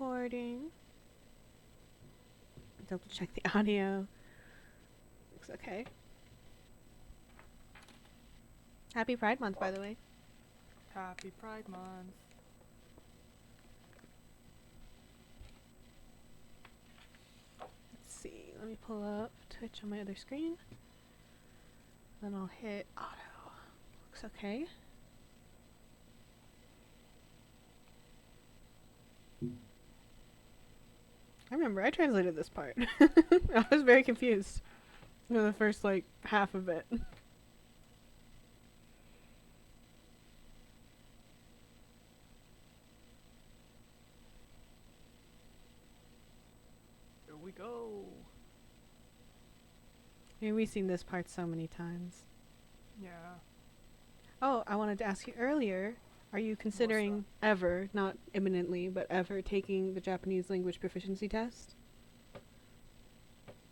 recording. Double check the audio. Looks okay. Happy Pride Month, by the way. Happy Pride Month. Let's see. Let me pull up Twitch on my other screen. Then I'll hit auto. Looks okay. I remember I translated this part. I was very confused in the first like half of it. Here we go. Yeah, we've seen this part so many times. Yeah. Oh, I wanted to ask you earlier, are you considering ever, not imminently, but ever taking the Japanese language proficiency test?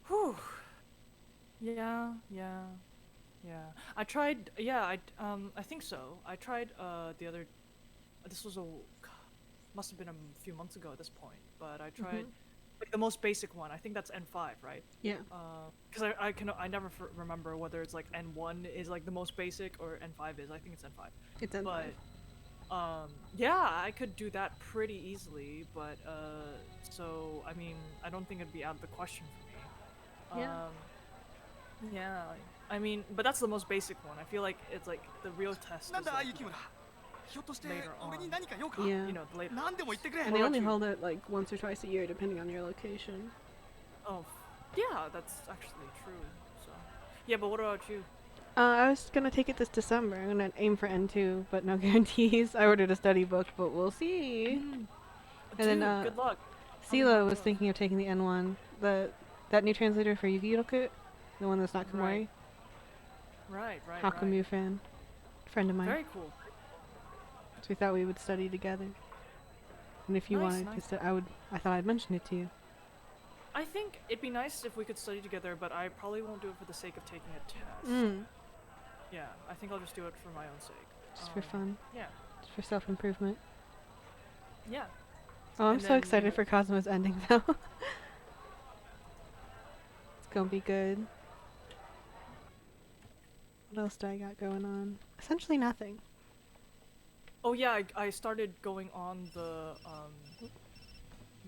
Whew. Yeah. I tried. Yeah, I think so. I tried the other. This was must have been a few months ago at this point, but I tried like the most basic one. I think that's N5, right? Yeah. Because I never remember whether it's like N1 is like the most basic or N5 is. I think it's N5. It's N5. But yeah, I could do that pretty easily, but so I mean, I don't think it'd be out of the question for me. Yeah, I mean, but that's the most basic one. I feel like it's like the real test is like later on. Yeah. You know, the later. And they only hold it like once or twice a year, depending on your location. Oh, yeah, that's actually true. So, yeah, but what about you? I was gonna take it this December. I'm gonna aim for N2, but no guarantees. I ordered a study book, but we'll see. And then, good luck. Sela was thinking of taking the N1. That new translator for Yu-Gi-Oh! The one that's not Komori. Right. Hakumu friend of mine. Very cool. So we thought we would study together. And if you wanted to, I thought I'd mention it to you. I think it'd be nice if we could study together, but I probably won't do it for the sake of taking a test. Yeah, I think I'll just do it for my own sake. Just for fun. Yeah. Just for self-improvement. Yeah. Oh, I'm so excited for Kazuma's ending, though. It's gonna be good. What else do I got going on? Essentially nothing. Oh yeah, I started going on the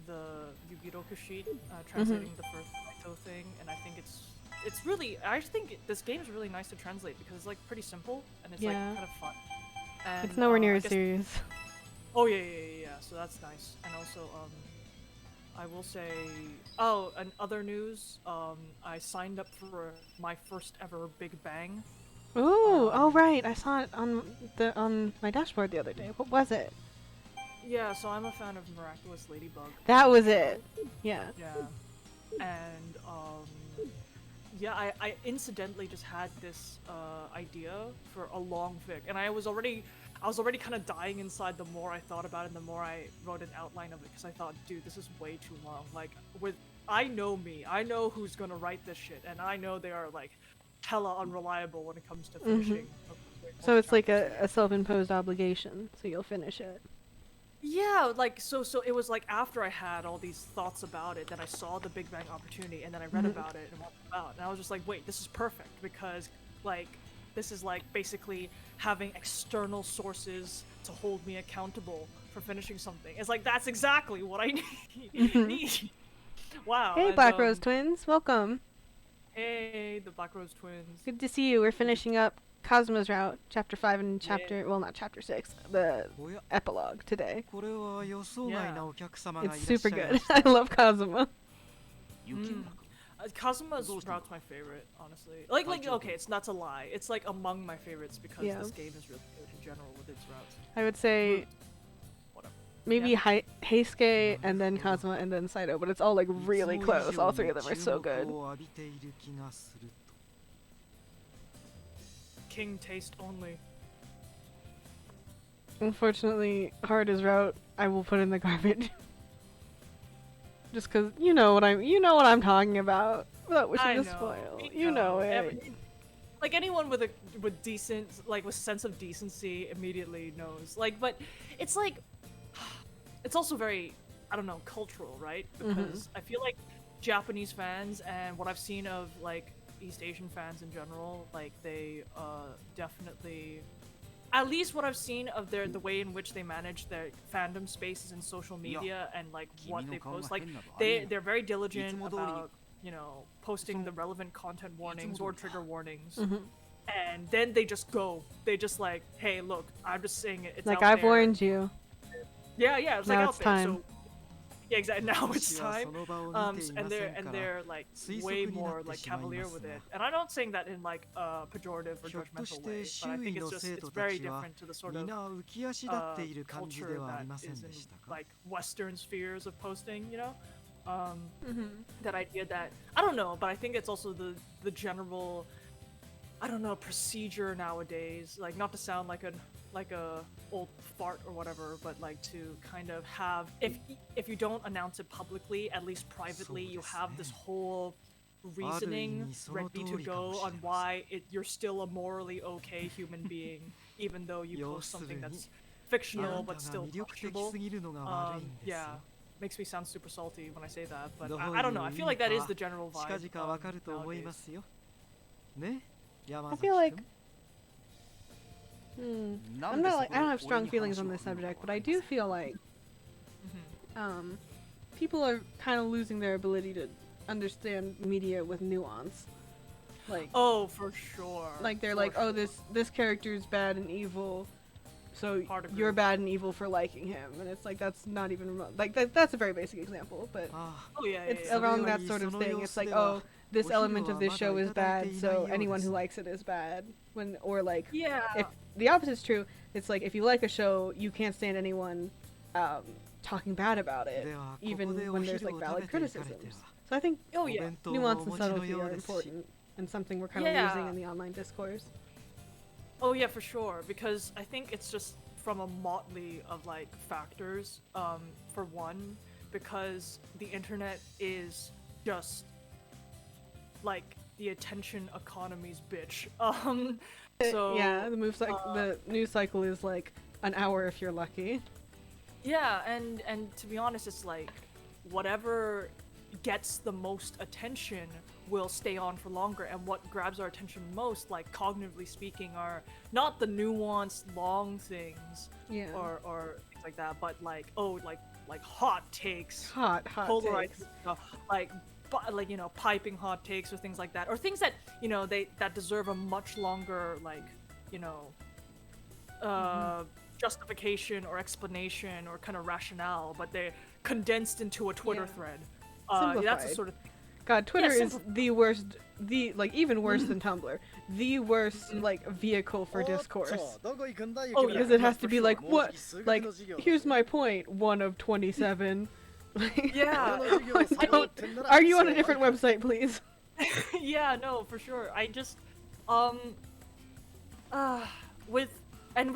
Yu-Gi-Oh! Sheet, translating the first Naito thing, and I think it's really, I think this game is really nice to translate because it's like pretty simple and it's like kind of fun. And, it's nowhere near as serious. Oh yeah, so that's nice. And also, I will say, and other news, I signed up for my first ever Big Bang. Ooh, oh right, I saw it on my dashboard the other day. What was it? Yeah, so I'm a fan of Miraculous Ladybug. That was it. Yeah. Yeah. And yeah, I incidentally just had this idea for a long fic, and I was already kind of dying inside the more I thought about it and the more I wrote an outline of it, because I thought, dude, this is way too long. Like, I know me, I know who's gonna write this shit, and I know they are like hella unreliable when it comes to finishing. So it's like a self-imposed obligation, so you'll finish it. Yeah, like so it was like after I had all these thoughts about it that I saw the Big Bang opportunity, and then I read about it and what it's about, and I was just like, wait, this is perfect, because like this is like basically having external sources to hold me accountable for finishing something. It's like, that's exactly what I need. Wow. Hey, Black Rose Twins, welcome. Hey, the Black Rose Twins. Good to see you. We're finishing up Kazuma's route, chapter 5 and well, not chapter 6, the epilogue today. Yeah. It's super good. I love Kazuma. Kazuma's route's my favorite, honestly. Like, okay, it's not to lie. It's like among my favorites because this game is really good in general with its routes. I would say maybe Heisuke and then Kazuma and then Saito, but it's all like really close. All three of them are so good. King taste only. Unfortunately, Harada's route I will put in the garbage. Just cause you know what I'm talking about. Without wishing to spoil. You know it. Like anyone with decent, like with sense of decency immediately knows. Like, but it's like, it's also very I don't know, cultural, right? Because I feel like Japanese fans and what I've seen of like East Asian fans in general, like they definitely, at least what I've seen of the way in which they manage their fandom spaces in social media and like what they post, like they're very diligent about, you know, posting the relevant content warnings or trigger warnings. And then they just like, hey, look, I'm just saying it. It's like, out I've there. warned you. Yeah, it's now like it's out there. time. So, yeah, exactly. Now it's time. And they're like way more like cavalier with it. And I'm not saying that in like a pejorative or judgmental way, but I think it's very different to the sort of culture that is in like Western spheres of posting, you know. That idea that I don't know, but I think it's also the general, I don't know, procedure nowadays. Like, not to sound like a old fart or whatever, but like to kind of have, if you don't announce it publicly, at least privately, you have this whole reasoning ready to go on why you're still a morally okay human being, even though you post something that's fictional but still questionable. Yeah, makes me sound super salty when I say that, but I don't know. I feel like that is the general vibe nowadays. I feel like I don't have strong feelings on this subject, but I do feel like people are kind of losing their ability to understand media with nuance. Like, oh, for sure. Like, they're like, oh, this character's bad and evil, so you're bad and evil for liking him, and it's like, that's not even like that's a very basic example, but it's around that sort of thing. It's like, oh, this element of this show is bad, so anyone who likes it is bad. Or like, if the opposite's true, it's like, if you like a show, you can't stand anyone talking bad about it, even when there's like valid criticisms. So I think nuance and subtlety are important, and something we're kind of losing in the online discourse. Oh yeah, for sure, because I think it's just from a motley of like factors. For one, because the internet is just like the attention economy's bitch. So yeah, the news cycle is like an hour if you're lucky. Yeah, and to be honest, it's like whatever gets the most attention will stay on for longer, and what grabs our attention most, like cognitively speaking, are not the nuanced long things or things like that, but like hot takes, hot polarized stuff, like you know, piping hot takes or things like that, or things that, you know, that deserve a much longer, like, you know, justification or explanation or kind of rationale, but they're condensed into a Twitter thread. That's the sort of thing. God, Twitter is the worst, even worse than Tumblr, the worst like vehicle for discourse. Oh, because it has to be like, what, like, here's my point, 1 of 27. Yeah. Are you on a different website, please? Yeah, no, for sure. I just with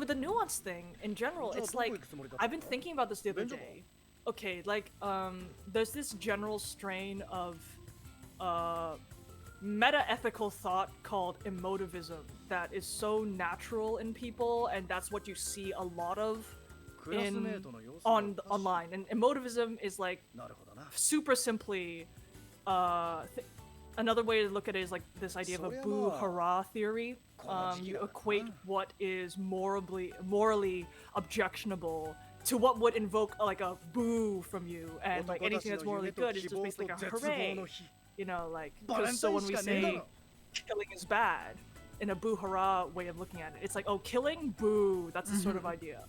the nuance thing in general, it's like, I've been thinking about this the other day. Okay, like there's this general strain of meta-ethical thought called emotivism that is so natural in people, and that's what you see a lot of online. And emotivism is like, super simply, another way to look at it is like this idea of a boo hurrah theory. You equate what is morally objectionable to what would invoke like a boo from you, and like anything that's morally good is just basically like a hooray, you know, like, so when we say killing is bad in a boo hurrah way of looking at it, it's like, oh, killing, boo, that's the sort of idea.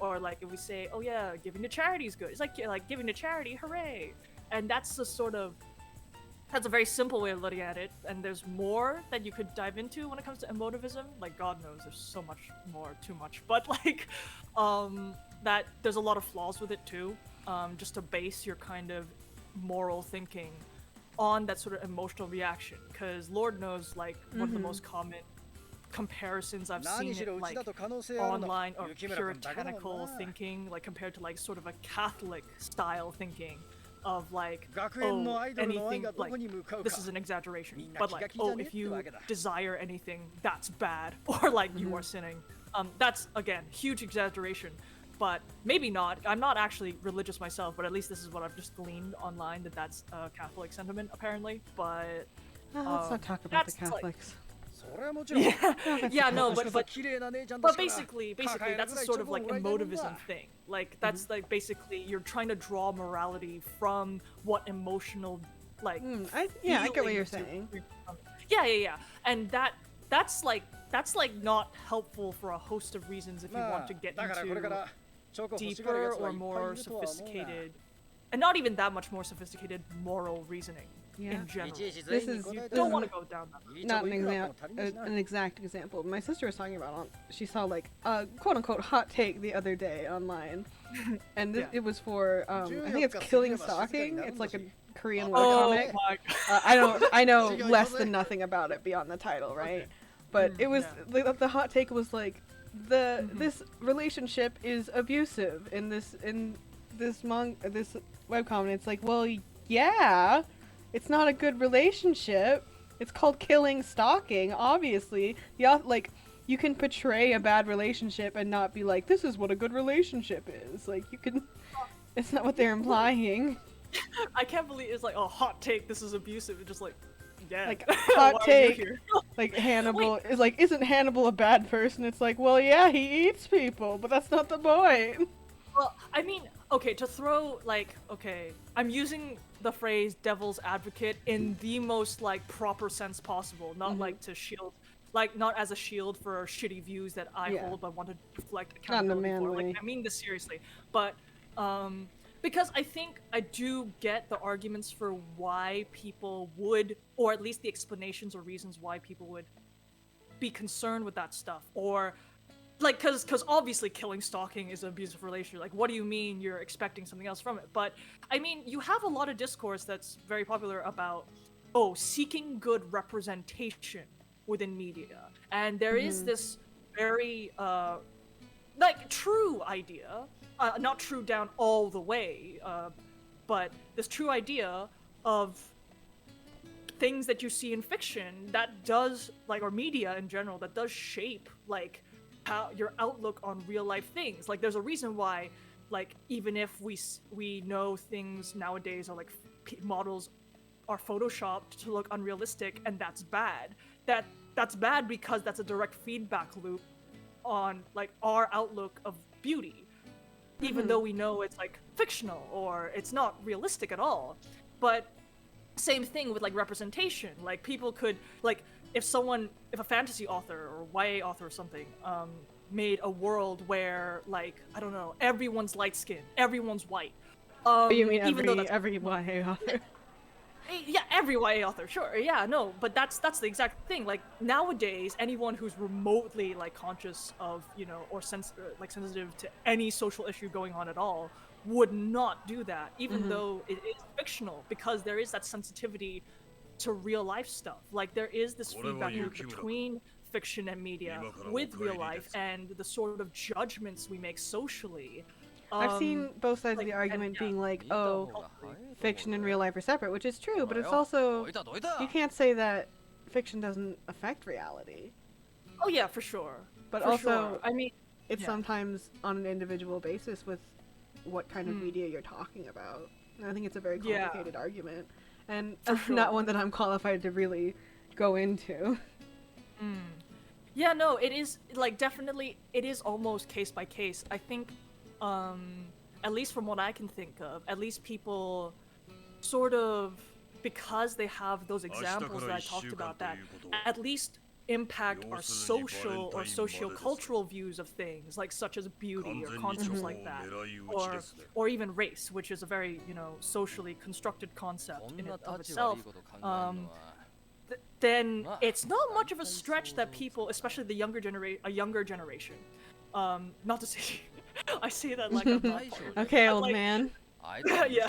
Or like if we say, oh yeah, giving to charity is good, it's like giving to charity, hooray. And that's the sort of, that's a very simple way of looking at it, and there's more that you could dive into when it comes to emotivism. Like, God knows there's so much more, too much, but like that there's a lot of flaws with it too, just to base your kind of moral thinking on that sort of emotional reaction, because Lord knows, like, one of the most common comparisons I've seen it, like, online or puritanical thinking, like compared to like sort of a Catholic style thinking of like, oh, anything, like, this is an exaggeration, but like, oh, if you desire anything, that's bad, or like you are sinning. That's again huge exaggeration, but maybe not. I'm not actually religious myself, but at least this is what I've just gleaned online, that's a Catholic sentiment apparently. But let's not talk about the Catholics. Yeah, no, but basically that's a sort of like emotivism thing. Like that's like basically you're trying to draw morality from what emotional like. I get what you're saying. Yeah, and that's like not helpful for a host of reasons if you want to get into deeper or more sophisticated, and not even that much more sophisticated moral reasoning. In general, you don't want to go down that. Not an exact example. My sister was talking about she saw like a quote unquote hot take the other day online, and it was for I think it's Killing Stalking. It's like a Korean webcomic. I know less than nothing about it beyond the title, right? But it was the hot take was like this relationship is abusive in this webcomic. It's like, well, yeah. It's not a good relationship. It's called Killing Stalking, obviously. Like, you can portray a bad relationship and not be like, this is what a good relationship is. Like, you can... It's not what they're implying. I can't believe it's like, oh, hot take, this is abusive. It's just like, yeah. Like, hot take, like, Hannibal is like, isn't Hannibal a bad person? It's like, well, yeah, he eats people, but that's not the point. Well, I mean, okay, to throw, like, okay, I'm using the phrase devil's advocate in the most, like, proper sense possible, not, like, to shield, like, not as a shield for shitty views that I hold but want to deflect accountability for. Like, I mean this seriously. But, because I think I do get the arguments for why people would, or at least the explanations or reasons why people would be concerned with that stuff, or... Like, cause obviously killing stalking is an abusive relationship. Like, what do you mean you're expecting something else from it? But, I mean, you have a lot of discourse that's very popular about, seeking good representation within media. And there is this very, like, true idea, not true down all the way, but this true idea of things that you see in fiction that does, like, or media in general, that does shape, like, how your outlook on real life things. Like, there's a reason why, like, even if we know things nowadays are like models are photoshopped to look unrealistic, and that's bad. That's bad because that's a direct feedback loop on like our outlook of beauty, even though we know it's like fictional or it's not realistic at all. But same thing with like representation. Like, people could like. If a fantasy author or YA author or something made a world where, like, I don't know, everyone's light-skinned, everyone's white. You mean every YA author? Yeah, every YA author, sure, yeah, no, but that's the exact thing. Like, nowadays, anyone who's remotely, like, conscious of, you know, or sensitive to any social issue going on at all would not do that, even though it is fictional, because there is that sensitivity to real life stuff. Like, there is this feedback loop between fiction and media with real life and the sort of judgments we make socially. I've seen both sides of the argument being like, fiction and real life are separate, which is true, but it's also, you can't say that fiction doesn't affect reality. Oh yeah, for sure. But also, I mean, it's sometimes on an individual basis with what kind of media you're talking about. And I think it's a very complicated argument. And not one that I'm qualified to really go into. Yeah, no, it is, like, definitely, it is almost case by case. I think, at least from what I can think of, at least people sort of, because they have those examples that I talked about that at least impact our social or socio-cultural views of things, like such as beauty or concepts like that, or even race, which is a very, you know, socially constructed concept in and of itself, then it's not much of a stretch that people, especially the younger generation, not to say, I say that like I'm not okay, old man. Yeah,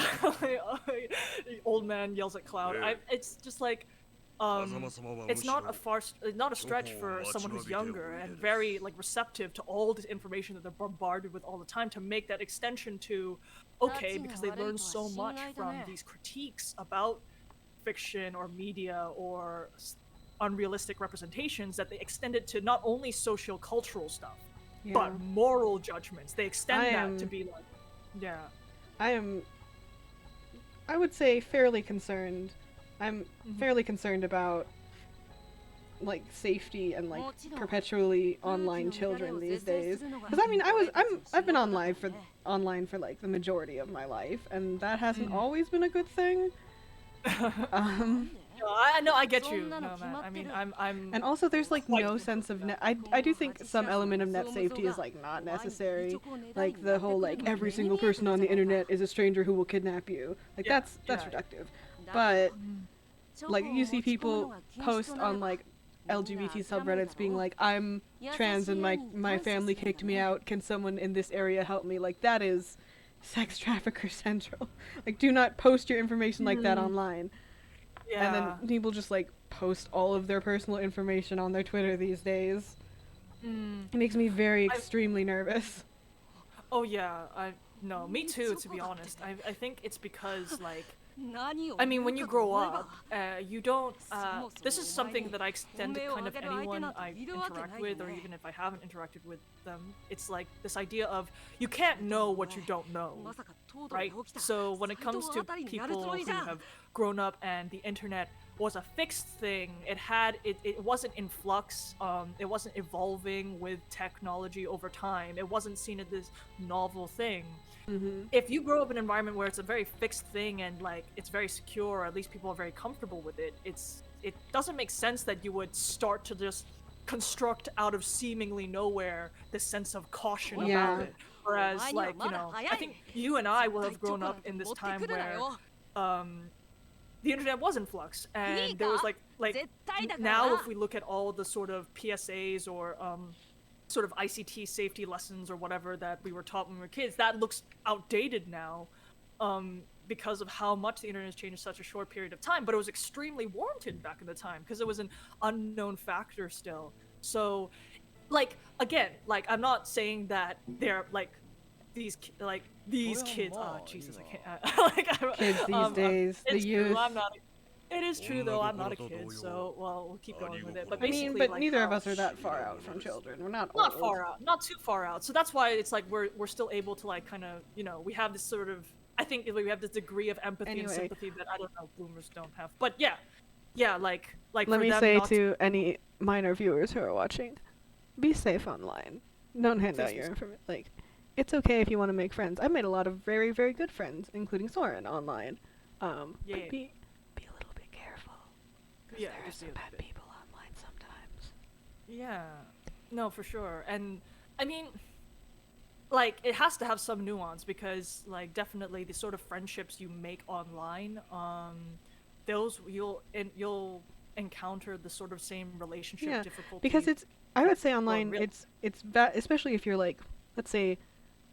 old man yells at cloud. It's just like, it's not a stretch for someone who's younger and very like receptive to all this information that they're bombarded with all the time to make that extension to, okay, because they learn so much from these critiques about fiction or media or unrealistic representations that they extend it to not only socio-cultural stuff, but moral judgments. They extend that to be like, yeah. I would say fairly concerned. I'm fairly concerned about like safety and like perpetually online children these days. Because I mean, I've been online for like the majority of my life, and that hasn't always been a good thing. I get you. No, man. I mean, I'm. And also, there's like no sense of net. I do think some element of net safety is like not necessary. Like the whole like every single person on the internet is a stranger who will kidnap you. Like that's reductive. But like you see people post on like LGBT subreddits being like, I'm trans and my family kicked me out. Can someone in this area help me? Like that is sex trafficker central. Like do not post your information like that online. Yeah. And then people just like post all of their personal information on their Twitter these days. It makes me extremely nervous. Oh yeah, no, me too, to be honest. I think it's because like, I mean, when you grow up, you don't, this is something that I extend to kind of anyone I interact with, or even if I haven't interacted with them. It's like this idea of, you can't know what you don't know, right? So when it comes to people who have grown up and the internet was a fixed thing, it wasn't in flux, it wasn't evolving with technology over time, it wasn't seen as this novel thing. If you grow up in an environment where it's a very fixed thing and like it's very secure, or at least people are very comfortable with it, it doesn't make sense that you would start to just construct out of seemingly nowhere this sense of caution about it. Whereas like, you know, I think you and I will have grown up in this time where the internet was in flux, and there was like now if we look at all the sort of PSAs or sort of ICT safety lessons or whatever that we were taught when we were kids, that looks outdated now because of how much the internet has changed in such a short period of time. But it was extremely warranted back in the time because it was an unknown factor still. So like, again, like I'm not saying that they're like these kids, oh Jesus, I can't like kids these days, the youth. It is true though, I'm not a kid, so well, we'll keep going with it. But basically, I mean, but like, neither of us are that far out from children. We're not old. Far out, not too far out. So that's why it's like we're still able to like kind of, you know, we have this sort of, I think we have this degree of empathy and sympathy that I don't know boomers don't have. But yeah, like. Let me say to any minor viewers who are watching, be safe online. Don't hand out your information. Like, it's okay if you want to make friends. I made a lot of very, very good friends, including Soren online. But be a little bit careful. Because there are some bad people online sometimes. Yeah. No, for sure. And, I mean, like, it has to have some nuance because, like, definitely the sort of friendships you make online, those you'll encounter the sort of same relationship difficulty. Because I would say online, it's bad, especially if you're like, let's say,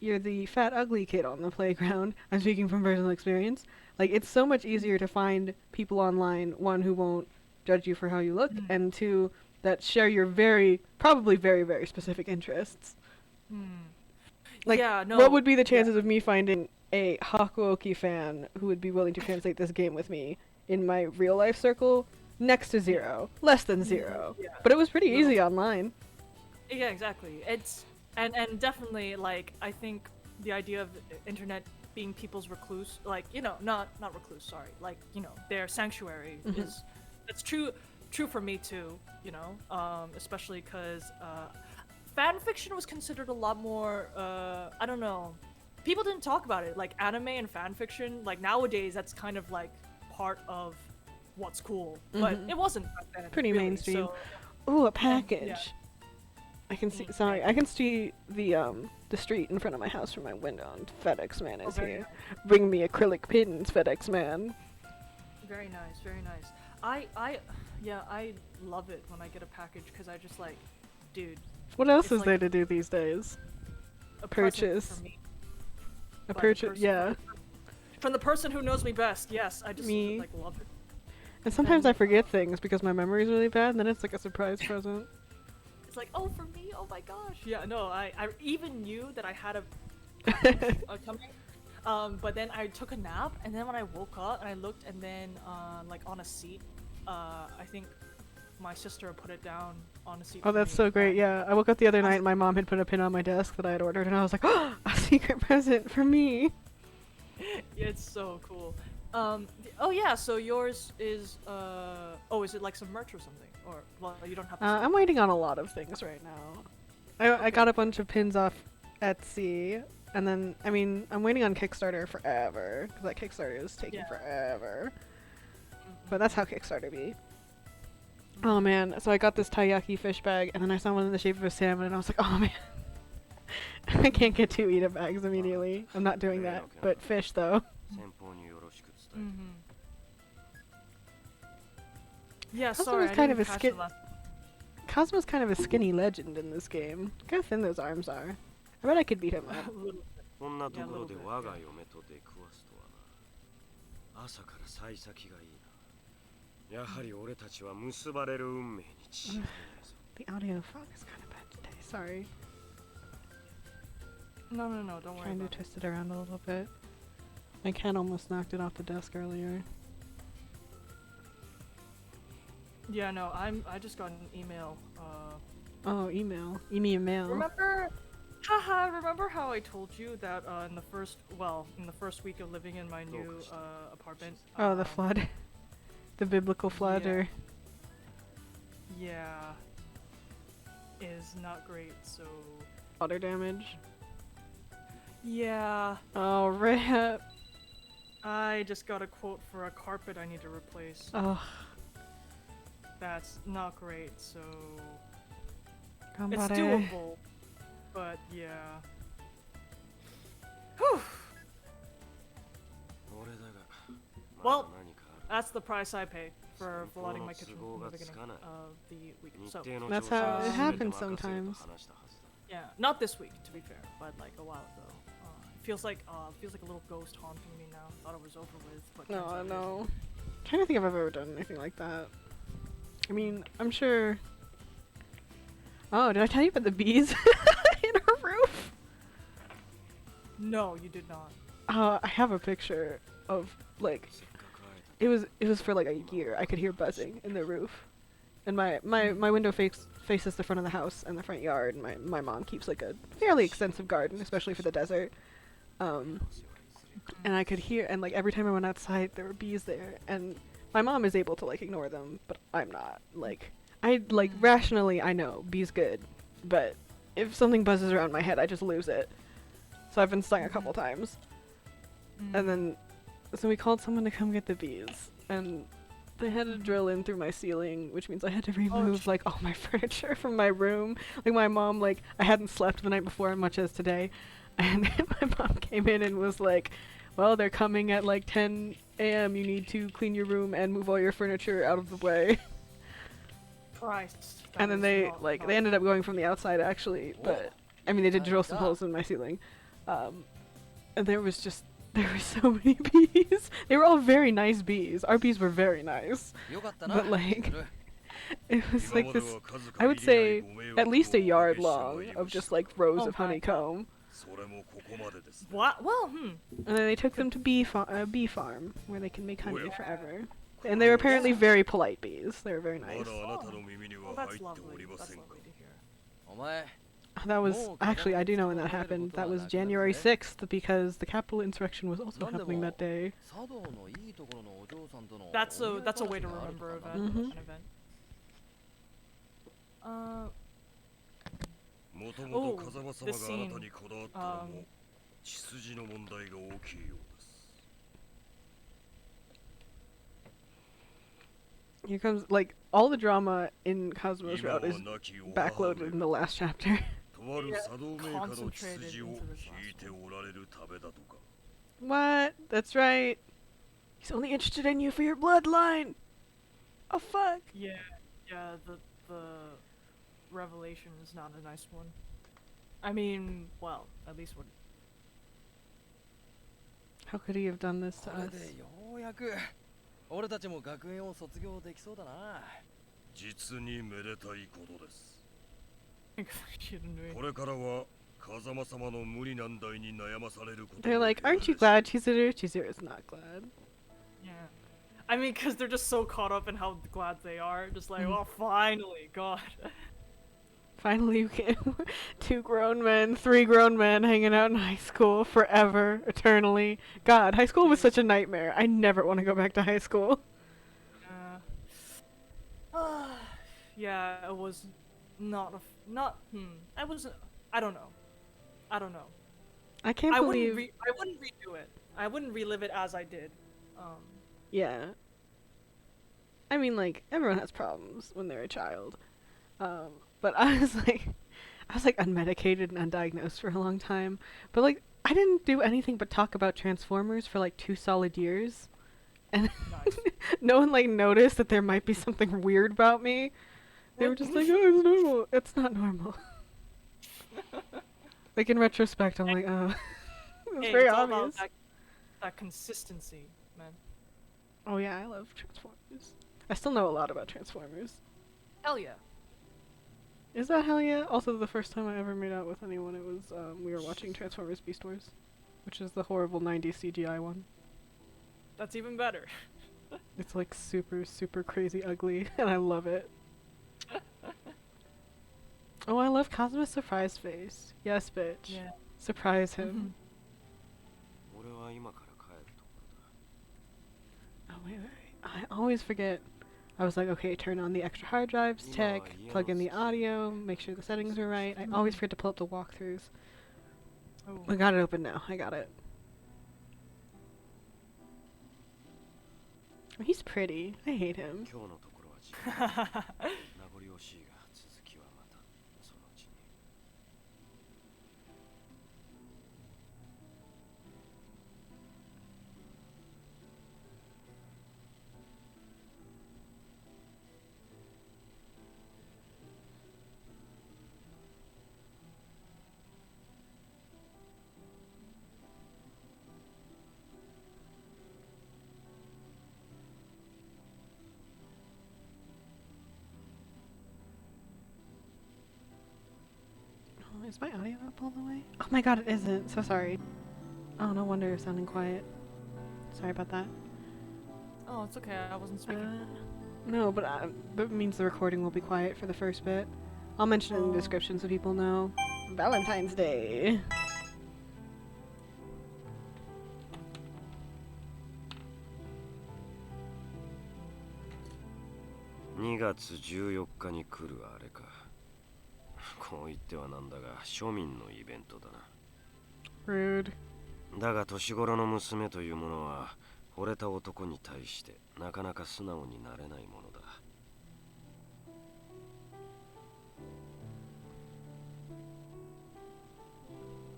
you're the fat ugly kid on the playground. I'm speaking from personal experience. Like, it's so much easier to find people online, one, who won't judge you for how you look, and two, that share your probably very, very specific interests. Like, what would be the chances of me finding a Hakuouki fan who would be willing to translate this game with me in my real life circle? Next to zero. Less than zero. Yeah. But it was pretty easy online. Yeah, exactly. It's and definitely, like, I think the idea of internet being people's recluse, like, you know, not recluse, sorry, like, you know, their sanctuary it's true for me too, you know, especially because fan fiction was considered a lot more, I don't know, people didn't talk about it, like anime and fan fiction, like nowadays that's kind of like part of what's cool, but it wasn't back then. Pretty really, mainstream. So, ooh, a package. I can see. Sorry, I can see the street in front of my house from my window, and FedEx man is here. Bring me acrylic pins, FedEx man. Very nice, very nice. I love it when I get a package because I just like, dude. What else is there to do these days? A purchase. For me. A purchase, yeah. From the person who knows me best, yes. I just like love it. And sometimes I forget things because my memory is really bad, and then it's like a surprise present. It's like, oh, for me? Oh my gosh. Yeah, no, I even knew that I had a coming. But then I took a nap, and then when I woke up and I looked, and then like on a seat, I think my sister put it down on a seat. Oh, that's so great. Yeah, I woke up the other night and my mom had put a pin on my desk that I had ordered, and I was like, oh, a secret present for me. It's so cool. Oh yeah, so yours is oh, is it like some merch or something? Or well, you don't have I'm waiting on a lot of things right now. I got a bunch of pins off Etsy, and then I mean I'm waiting on Kickstarter forever because that Kickstarter is taking forever. But that's how Kickstarter be. Oh man, so I got this taiyaki fish bag, and then I saw one in the shape of a salmon, and I was like, oh man. I can't get 2 Eda bags immediately. I'm not doing that. But fish though. Yeah, sorry. Kazuma's kind of a skinny legend in this game. Look how thin those arms are. I bet I could beat him up. The audio fog is kind of bad today. Sorry. No, don't worry. Trying to twist it around a little bit. My cat almost knocked it off the desk earlier. Yeah, no, I just got an email. Oh, email. Email. Remember how I told you that in the first week of living in my new apartment. Oh, the flood. The biblical flood, or. Yeah. Is not great. So. Water damage. Yeah. Oh, rip. I just got a quote for a carpet I need to replace. Oh. That's not great, so... Ganbare. It's doable, but yeah. Whew. Well, that's the price I pay for flooding my kitchen from the beginning of the week. So that's how it happens sometimes. Yeah, not this week, to be fair, but like a while ago. Feels like a little ghost haunting me now. Thought it was over with, but no. I'm trying to think if I've ever done anything like that. I mean, I'm sure. Oh, did I tell you about the bees in our roof? No, you did not. I have a picture of like it was for like a year. I could hear buzzing in the roof, and my window faces the front of the house and the front yard. And my mom keeps like a fairly extensive garden, especially for the desert. And I could hear, and like every time I went outside, there were bees there, and my mom is able to like ignore them, but I'm not. Like rationally, I know bees good, but if something buzzes around my head, I just lose it. So I've been stung a couple times, and then so we called someone to come get the bees, and they had to drill in through my ceiling, which means I had to remove like all my furniture from my room. Like my mom, like I hadn't slept the night before, much as today. And my mom came in and was like, well, they're coming at like 10 a.m. You need to clean your room and move all your furniture out of the way. Christ. And then they ended up going from the outside actually, but I mean they did drill some holes in my ceiling. And there were so many bees. They were all very nice bees. Our bees were very nice. But like it was like this, I would say at least a yard long of just like rows of honeycomb. What? Well, And then they took them to bee farm, where they can make honey forever. And they were apparently very polite bees. They were very nice. Oh, that's lovely. That's lovely to hear. That was actually, I do know when that happened. That was January 6th because the Capitol insurrection was also happening that day. That's a way to remember an event. Oh, this scene. Here comes, like, all the drama in Kazuma's route is backloaded in the last chapter. Concentrated into this What? That's right. He's only interested in you for your bloodline. Oh fuck. Yeah, the revelation is not a nice one. I mean, well, at least what. How could he have done this to us? 俺たちも学園を卒業できそうだな。実にめでたいことです。これからは風間様の無理難題に悩まされること。 They're like, aren't you glad Chizuru? Chizuru is not glad. Yeah. I mean, because they're just so caught up in how glad they are. Just like, oh, finally, God. Finally, you can. 2 grown men, 3 grown men hanging out in high school forever, eternally. God, high school was such a nightmare. I never want to go back to high school. Yeah, it was not I wasn't. I don't know. I can't believe. I wouldn't redo it. I wouldn't relive it as I did. Yeah. I mean, like, everyone has problems when they're a child. But I was like unmedicated and undiagnosed for a long time. But like, I didn't do anything but talk about Transformers for like 2 solid years. And nice. No one like noticed that there might be something weird about me. They were just like, oh, it's normal. It's not normal. Like, in retrospect, I'm like, oh. It's very obvious. That consistency, man. Oh yeah, I love Transformers. I still know a lot about Transformers. Hell yeah. Is that hell yeah? Also, the first time I ever made out with anyone, it was, we were watching Transformers Beast Wars, which is the horrible 90s CGI one. That's even better. It's like super, super crazy ugly, and I love it. Oh, I love Kazuma's surprise face. Yes, bitch. Yeah. Surprise him. Oh, wait. I always forget. I was like, okay, turn on the extra hard drives, check, plug in the audio, make sure the settings are right. I always forget to pull up the walkthroughs. Oh. I got it open now. I got it. He's pretty. I hate him. Is my audio up all the way? Oh my god, it isn't. So sorry. Oh, no wonder you're sounding quiet. Sorry about that. Oh, it's okay. I wasn't speaking. No, but that means the recording will be quiet for the first bit. I'll mention it in the description so people know. Valentine's Day.2月14日に来るあれか。こう言ってはなんだが庶民のイベントだな。Rude. だが年頃の娘というものは惚れた男に対してなかなか素直になれないものだ。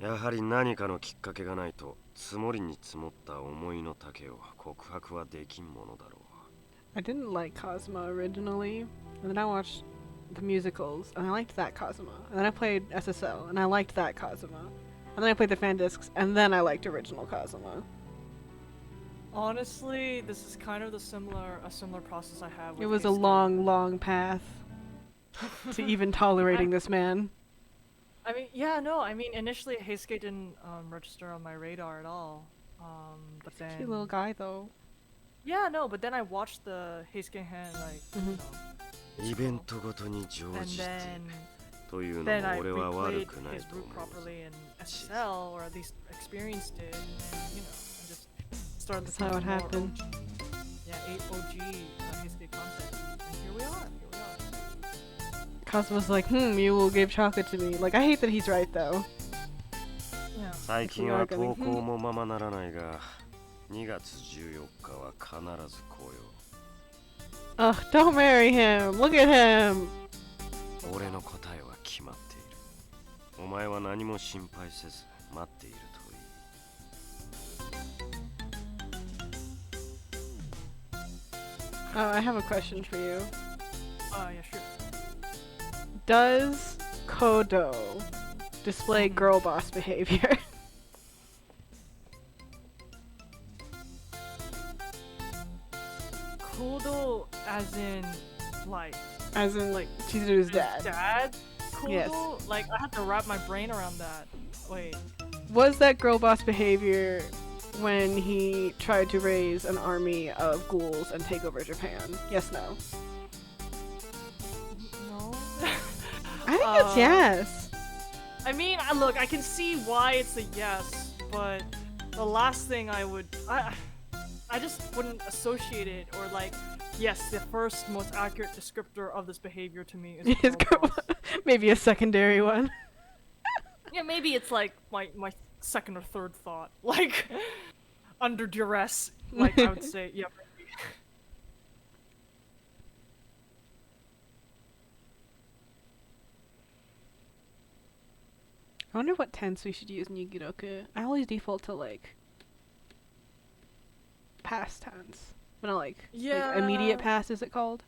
やはり何かのきっかけがないと積もりに積もった思いの丈を告白はできんものだろう。I didn't like Kazama originally, and then I watched the musicals, and I liked that Kazama. And then I played SSL, and I liked that Kazama. And then I played the fan discs, and then I liked original Kazama. Honestly, this is kind of a similar process I have with It was a long, long path to even tolerating this man. I mean, yeah, no, I mean, initially Heisuke didn't register on my radar at all. But then... Cute little guy, though. Yeah, no, but then I watched the Heisuke hand, like,イベントごとに常時というのも俺は悪くないと思う。properly in SSL, or at least experienced it, and, you know, and just started That's how it happened. Yeah, 8OG Heisuke content, and here we are. Kazuma's like, you will give chocolate to me. Like, I hate that he's right, though. Yeah. 最近は投稿もままならないが、2月14日は必ず来よう。Ugh, don't marry him. Look at him. 俺の答えは決まっている。お前は何も心配せず待っているといい。I have a question for you. Yeah, sure. Does Kodo display girl boss behavior? Kodo as in like Chizuru's dad. Dad? Kodo? Yes. Like, I had to wrap my brain around that. Wait. Was that girl boss behavior when he tried to raise an army of ghouls and take over Japan? Yes, no? No. I think it's yes. I mean, look, I can see why it's a yes, but the last thing I just wouldn't associate it, or like, yes, the first most accurate descriptor of this behavior to me is maybe a secondary one. Yeah, maybe it's like my second or third thought, like under duress, like I would say, yeah. Maybe. I wonder what tense we should use in Yugiroku. I always default to like past tense, but not like, like immediate past. Is it called?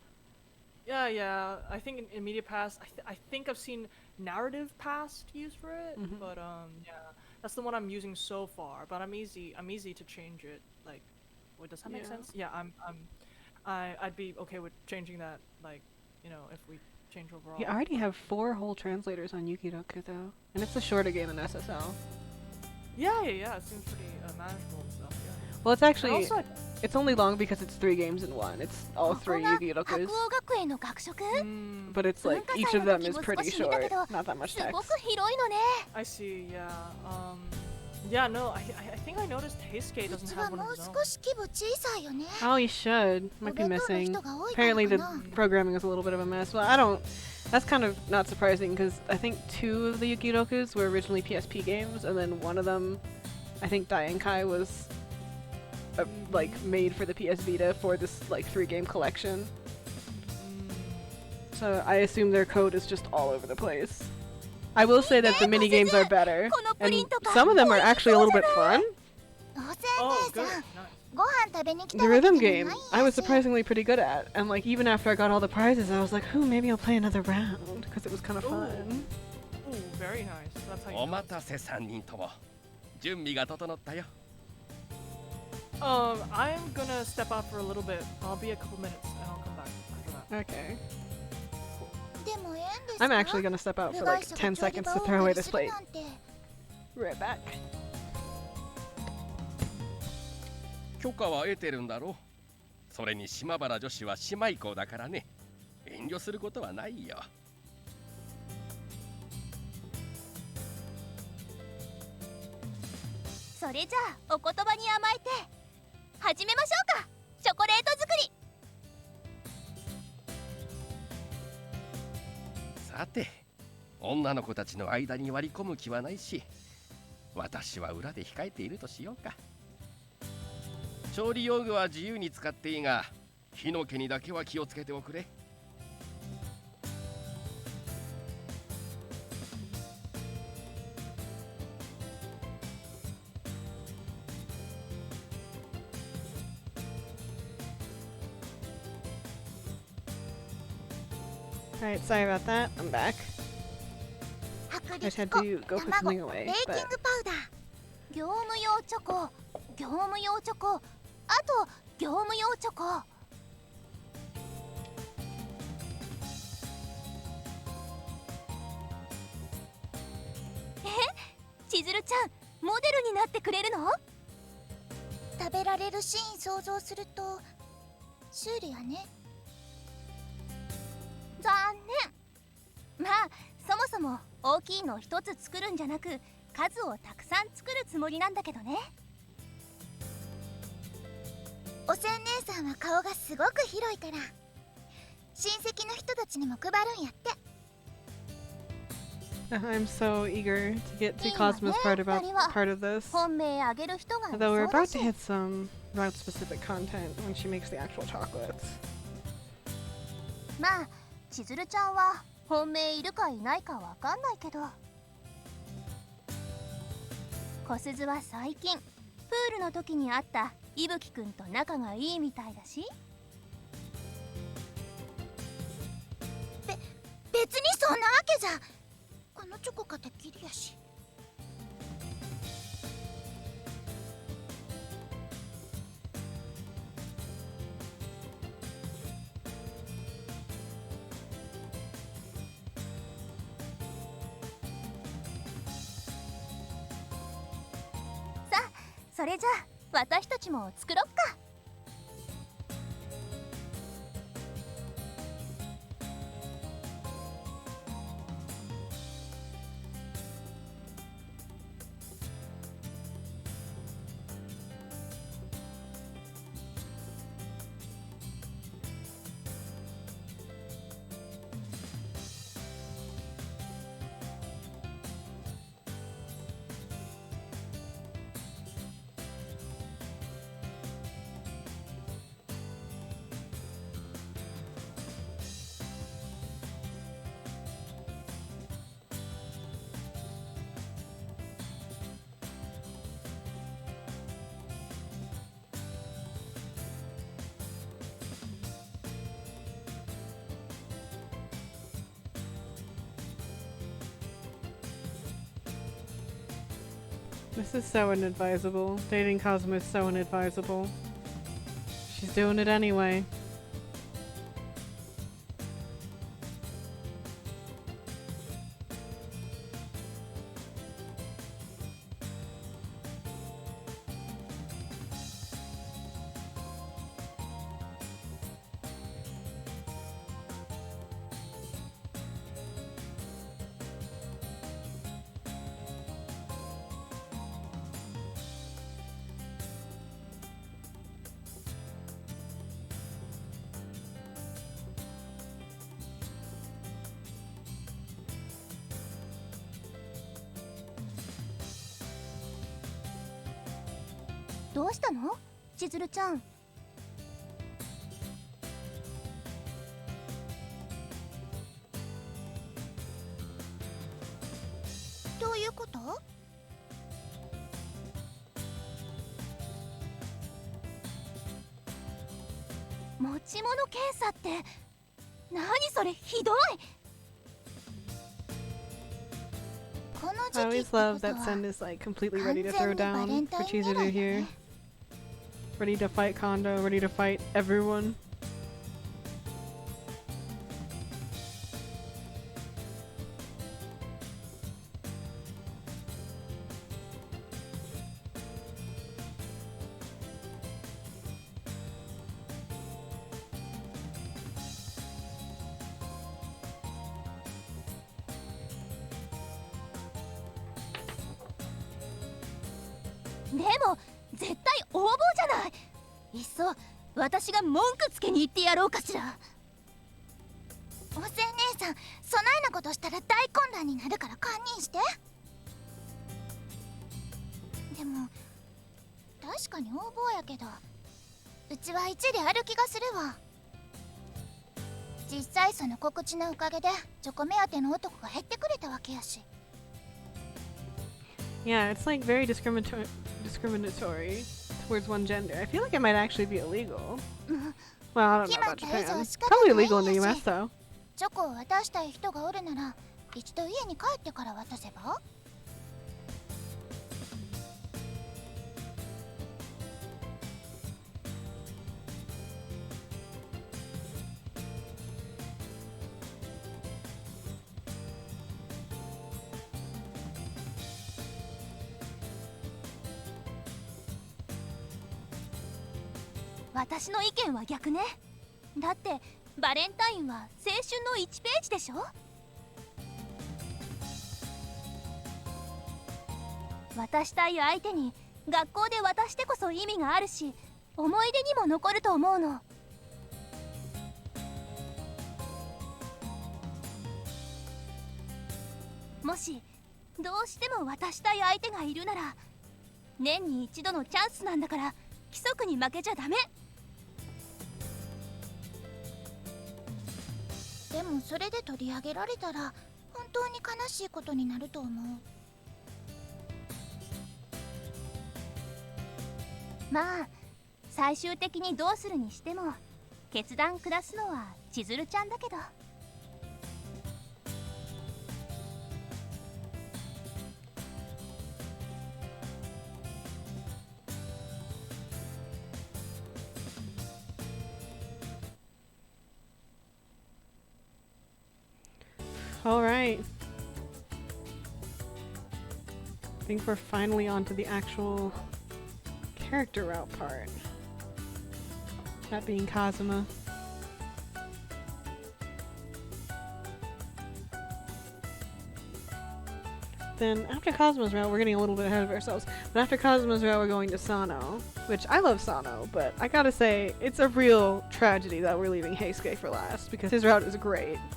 Yeah. I think in immediate past. I think I've seen narrative past used for it, but yeah, that's the one I'm using so far. But I'm easy to change it. Like, wait, does that make sense? Yeah, I'd be okay with changing that. Like, you know, if we change overall. You already have 4 whole translators on Yugiroku though, and it's a shorter game than SSL. Yeah. It seems pretty manageable and stuff. Yeah. Well, it's actually it's only long because it's 3 games in one. It's all 3 Yugirokus. But it's like each of them is pretty short, not that much text. I see. Yeah. Yeah. No. I think I noticed Heisuke doesn't have one of his own. Oh, he should. Might be missing. Apparently the programming is a little bit of a mess. Well, that's kind of not surprising because I think 2 of the Yugirokus were originally PSP games, and then one of them, I think Daienkai, was like made for the PS Vita for this like 3-game collection. So I assume their code is just all over the place. I will say that the mini games are better, and some of them are actually a little bit fun. Oh, good. Nice. The rhythm game, I was surprisingly pretty good at, and like even after I got all the prizes, I was like, "Ooh, maybe I'll play another round," because it was kind of fun. Ooh, very nice. That's how you know. I'm gonna step out for a little bit. I'll be a couple minutes and I'll come back after that. Okay. I'm actually gonna step out for like 10 seconds to throw away this plate. Right back. 許可は得てるんだろう。それに島原女子は姉妹校だからね。遠慮することはないよ。それじゃあお言葉に甘えて始めましょうか。チョコレート作り。さて、女の子たちの間に割り込む気はないし、私は裏で控えているとしようか。調理用具は自由に使っていいが、火の気にだけは気をつけておくれ。Alright, sorry about that. I'm back. I just had to go put something away. 業務用チョコ、業務用チョコ、あと業務用チョコ。千鶴ちゃん、モデルになってくれるの？食べられるシーン想像するとシュールやね。残念。まあそもそも大きいの一つ作るんじゃなく数をたくさん作るつもりなんだけどね。おせん姉さんは顔がすごく広いから親戚の人たちにも配るんやって。I'm so eager to get to Cosmo's part of this. 本命あげる人がいそうだし。 Although we're about to hit some route-specific content when she makes the actual chocolates. まあ千鶴ちゃんは本命いるかいないかわかんないけど、小鈴は最近プールの時に会った伊吹くんと仲がいいみたいだし。別にそんなわけじゃ。このチョコがてっきりやし。それじゃあ私たちも作ろっか。This is so inadvisable. Dating Kazama is so inadvisable. She's doing it anyway.どうしたの、千鶴ちゃん。どういうこと？持ち物検査って何それ、ひどい。I always love that Sen is like completely ready to throw down for Chizuru here. Ready to fight Kondo, ready to fight everyone.でも絶対横暴じゃない。いっそ私が文句つけに行ってやろうかしら。おせん姉さん、そないなことしたら大混乱になるから堪忍して。でも確かに横暴やけど、うちは一理ある気がするわ。実際その告知のおかげでチョコ目当ての男が減ってくれたわけやし。Yeah, it's like very discriminatory towards one gender. I feel like it might actually be illegal. Well, I don't know about Japan. Probably illegal in the US though. チョコを渡したい人がおるなら一度家に帰ってから渡せば。私の意見は逆ね。だってバレンタインは青春の1ページでしょ。渡したい相手に学校で渡してこそ意味があるし、思い出にも残ると思うの。もしどうしても渡したい相手がいるなら、年に一度のチャンスなんだから規則に負けちゃダメ。でもそれで取り上げられたら本当に悲しいことになると思う。まあ最終的にどうするにしても決断下すのは千鶴ちゃんだけど。All right. I think we're finally on to the actual character route part. That being Kazama. Then after Kazama's route, we're getting a little bit ahead of ourselves. But after Kazama's route, we're going to Sano, which I love Sano, but I gotta say, it's a real tragedy that we're leaving Heisuke for last because his route is great.「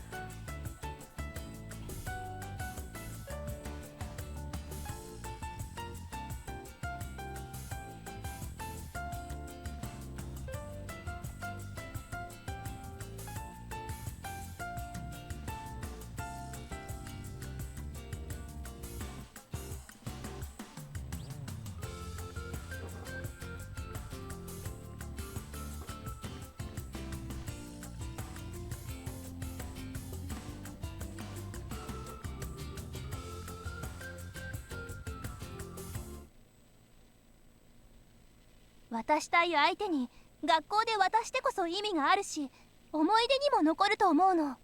渡したい相手に学校で渡してこそ意味があるし、思い出にも残ると思うの。」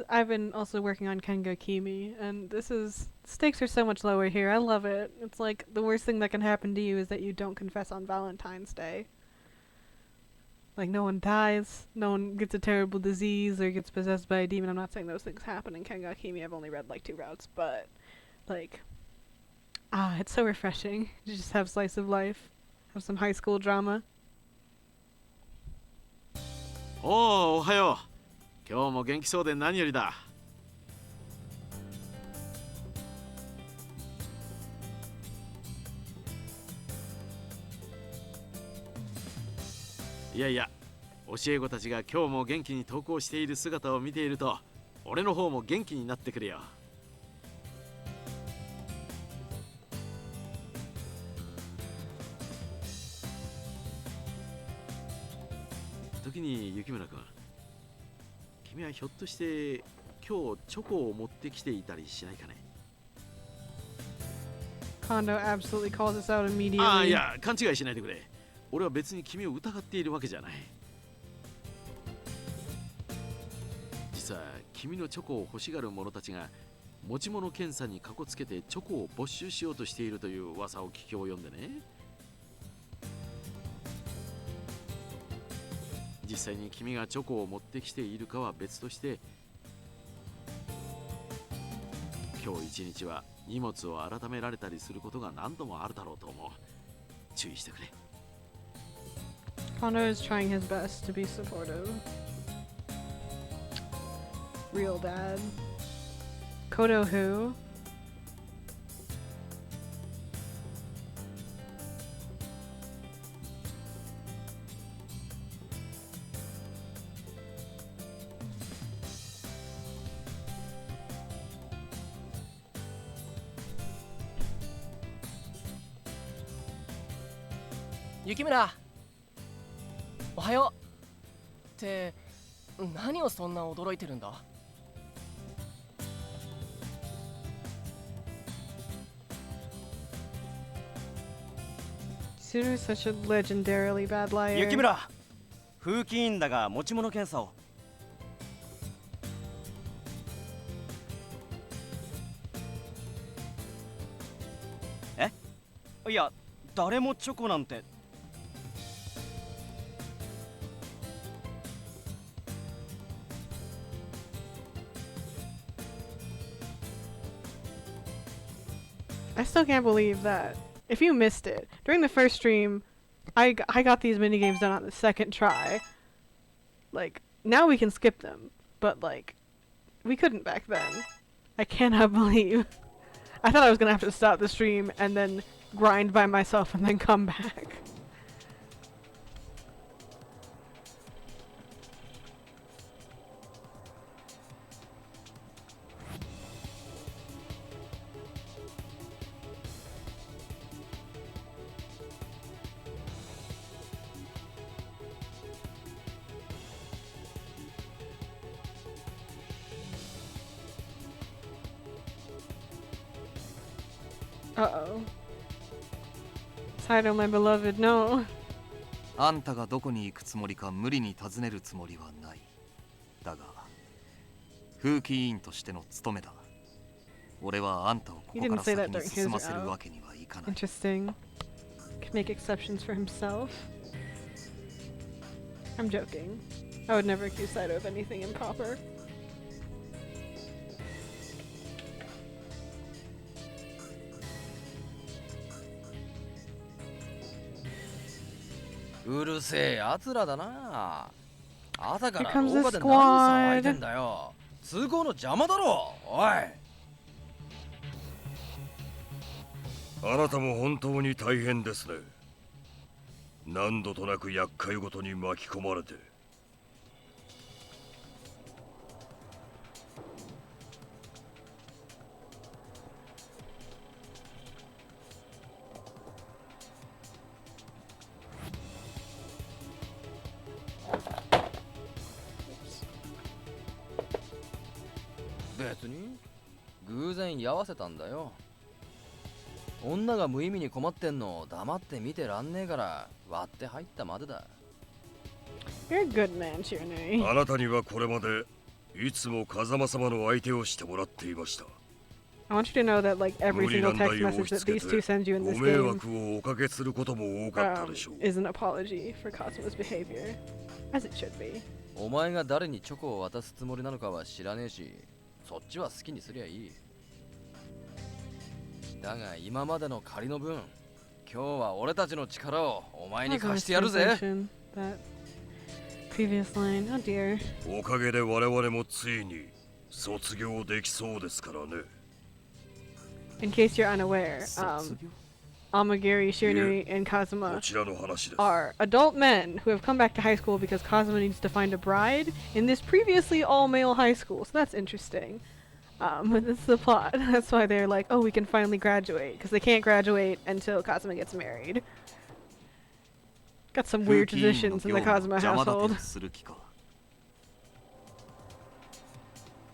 I've been also working on Kenga Kimi, and stakes are so much lower here. I love it. It's like the worst thing that can happen to you is that you don't confess on Valentine's Day. Like, no one dies, no one gets a terrible disease or gets possessed by a demon. I'm not saying those things happen in Kenga Kimi. I've only read like 2 routes, but like, it's so refreshing to just have slice of life, have some high school drama. Oh, おはよう。今日も元気そうで何よりだ。いやいや、教え子たちが今日も元気に登校している姿を見ていると、俺の方も元気になってくるよ。時に雪村君、君はひょっとして今日チョコを持ってきていたりしないかね。Kondo absolutely calls us out immediately. いや、勘違いしないでくれ。俺は別に君を疑っているわけじゃない。実は君のチョコを欲しがる者たちが持ち物検査にかこつけてチョコを没収しようとしているという噂を聞き及んでね。実際に君がチョコを持ってきているかは別として、今日一日は荷物を改められたりすることが何度もあるだろうと思う。注意してくれ。Kondo is trying his best to be supportive. Real dad. Kodo who? Yukimura! おはようって何をそんな驚いてるんだ。Tsuru's such a legendarily bad liar. 雪村、風紀委員だが持ち物検査を。いや、誰もチョコなんて。I still can't believe that. If you missed it, during the first stream, I got these minigames done on the second try. Like, now we can skip them, but like, we couldn't back then. I cannot believe. I thought I was gonna have to stop the stream and then grind by myself and then come back. Uh-oh. Saito, my beloved, no. あんたがどこに行くつもりか無理に尋ねるつもりはない。だが、風紀委員としての務めだ。俺はあんたをここから先に進ませるわけにはいかない。Interesting. Can make exceptions for himself. I'm joking. I would never accuse Saito of anything improper. うるせえやつらだな。朝から廊下で何騒いでんだよ。通行の邪魔だろ。おい。あなたも本当に大変ですね。何度となく厄介ごとに巻き込まれて。別に偶然居合わせたんだよ。女が無意味に困ってんのを黙って見てらんねえから割って入ったまでだ。 You're a good man, Chirunui. あなたにはこれまでいつも風間様の相手をしてもらっていました。 I want you to know that like every single text message that these two send you in this ご迷 game 惑をおかけすることも多かったでしょう。 is an apology for Kazuma's behavior, as it should be. お前が誰にチョコを渡すつもりなのかは知らねえし、そっちは好きにすりゃいい。だが今までの借りの分、今日は俺たちの力をお前に貸してやるぜ。 That previous line, oh dear. おかげで我々もついに卒業できそうですからね。 In case you're unaware, Amagiri, Shiranui, and こ Kazuma ちらの話です。 are adult men who have come back to high school because Kazuma needs to find a bride in this previously all-male high school. So that's interesting. But this is the plot. That's why they're like, oh, we can finally graduate, because they can't graduate until Kazuma gets married. Got some weird traditions in the Kazuma household.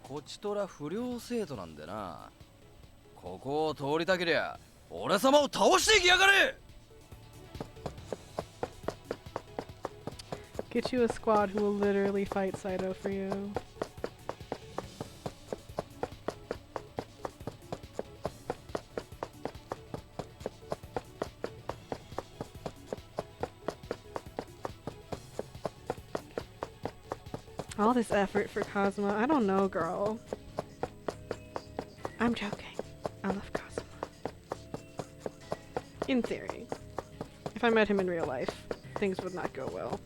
こちとら不良生徒なんでな。ここを通りたけりゃ俺様を倒していきやがれ。 Get you a squad who will literally fight Saito for you. All this effort for Kazuma. I don't know, girl. I'm joking. I love Kazuma. In theory. If I met him in real life, things would not go well.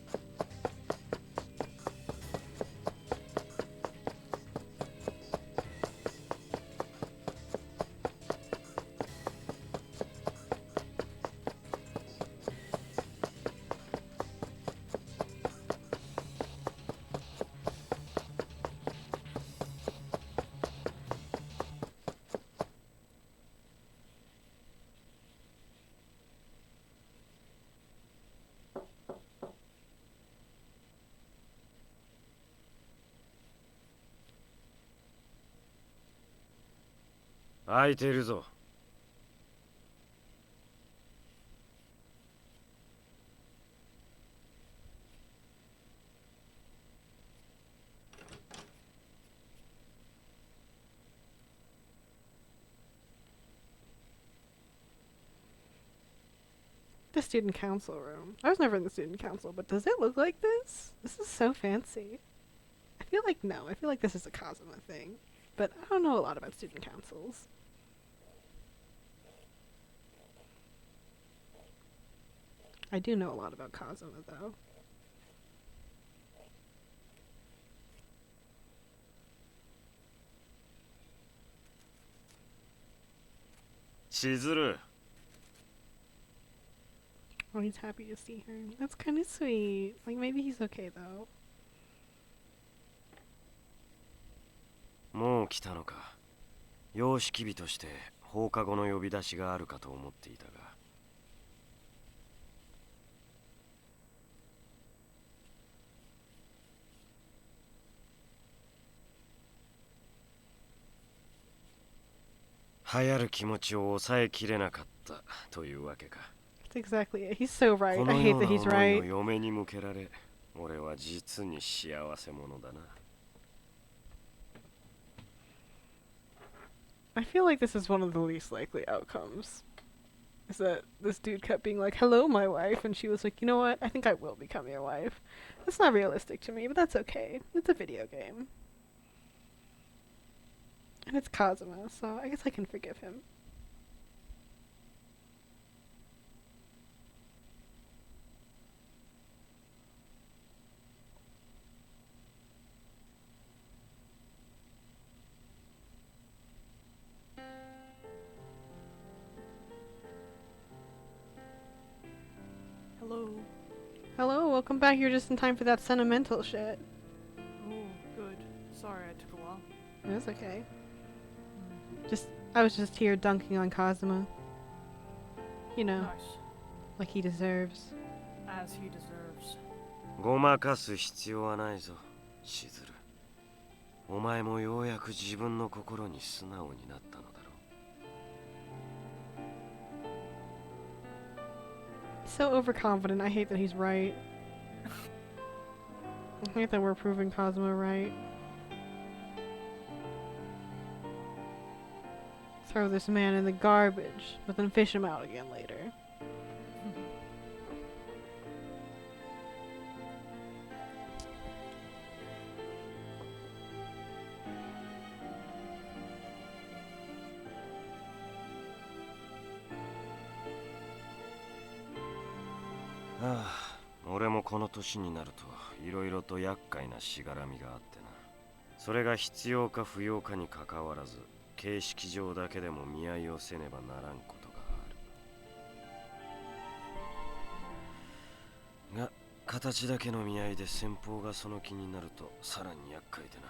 The student council room. I was never in the student council, but does it look like this? This is so fancy. I feel like no. I feel like this is a Kazuma thing, but I don't know a lot about student councils. I do know a lot about Kazuma, though. Chizuru. Oh, he's happy to see her. That's kind of sweet. Like, maybe he's okay, though. もう来たのか。様式日として放課後の呼び出しがあるかと思っていたが。流行る気持ちを抑えきれなかったというわけか。That's exactly it. He's so right. こ I の hate よう that な he's 思いを right. 嫁に向けられ、俺は実に幸せ者だな。I feel like this is one of the least likely outcomes. Is that this dude kept being like, hello, my wife, and she was like, you know what? I think I will become your wife. That's not realistic to me, but that's okay. It's a video game. And it's Kazama, so I guess I can forgive him. Hello. Hello, welcome back. You're just in time for that sentimental shit. Oh, good. Sorry I took a while. That's okay. I was just here dunking on Kazama. You know, Nice. like he deserves. As he deserves. ごまかす必要はないぞ、しずる。お前もようやく自分の心に素直になったのだろう。 So overconfident. I hate that he's right. I hate that we're proving Kazama right. Throw this man in the garbage, but then fish him out again later. Ah, 俺もこの年になるといろいろと厄介なしがらみがあってな。それが必要か不要かにかかわらず、形式上だけでも見合いをせねばならんことがある。が、形だけの見合いで先方がその気になるとさらに厄介でな。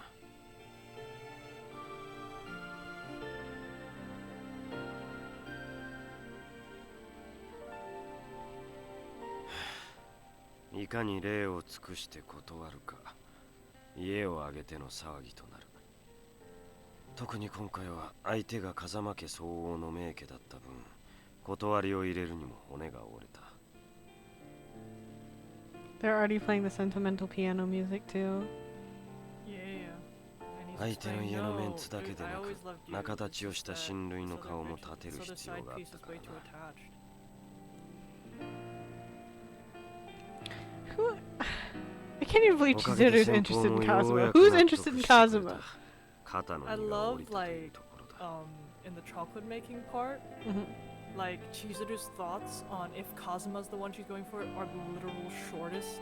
いかに礼を尽くして断るか、家を挙げての騒ぎとなる。特に今回は相手が風間家相応の名家だった分、断りを入れるにも骨が折れた。They're already playing the sentimental piano music too. Yeah. 相手の家のメンツだけでなく、仲立ちをした親類の顔も立てる必要があったからな。Who? I can't even believe Chizuru's interested in Kazama. Who's interested in Kazama? I love, like, in the chocolate making part, like, Chizuru's thoughts on if Kazuma's the one she's going for are the literal shortest.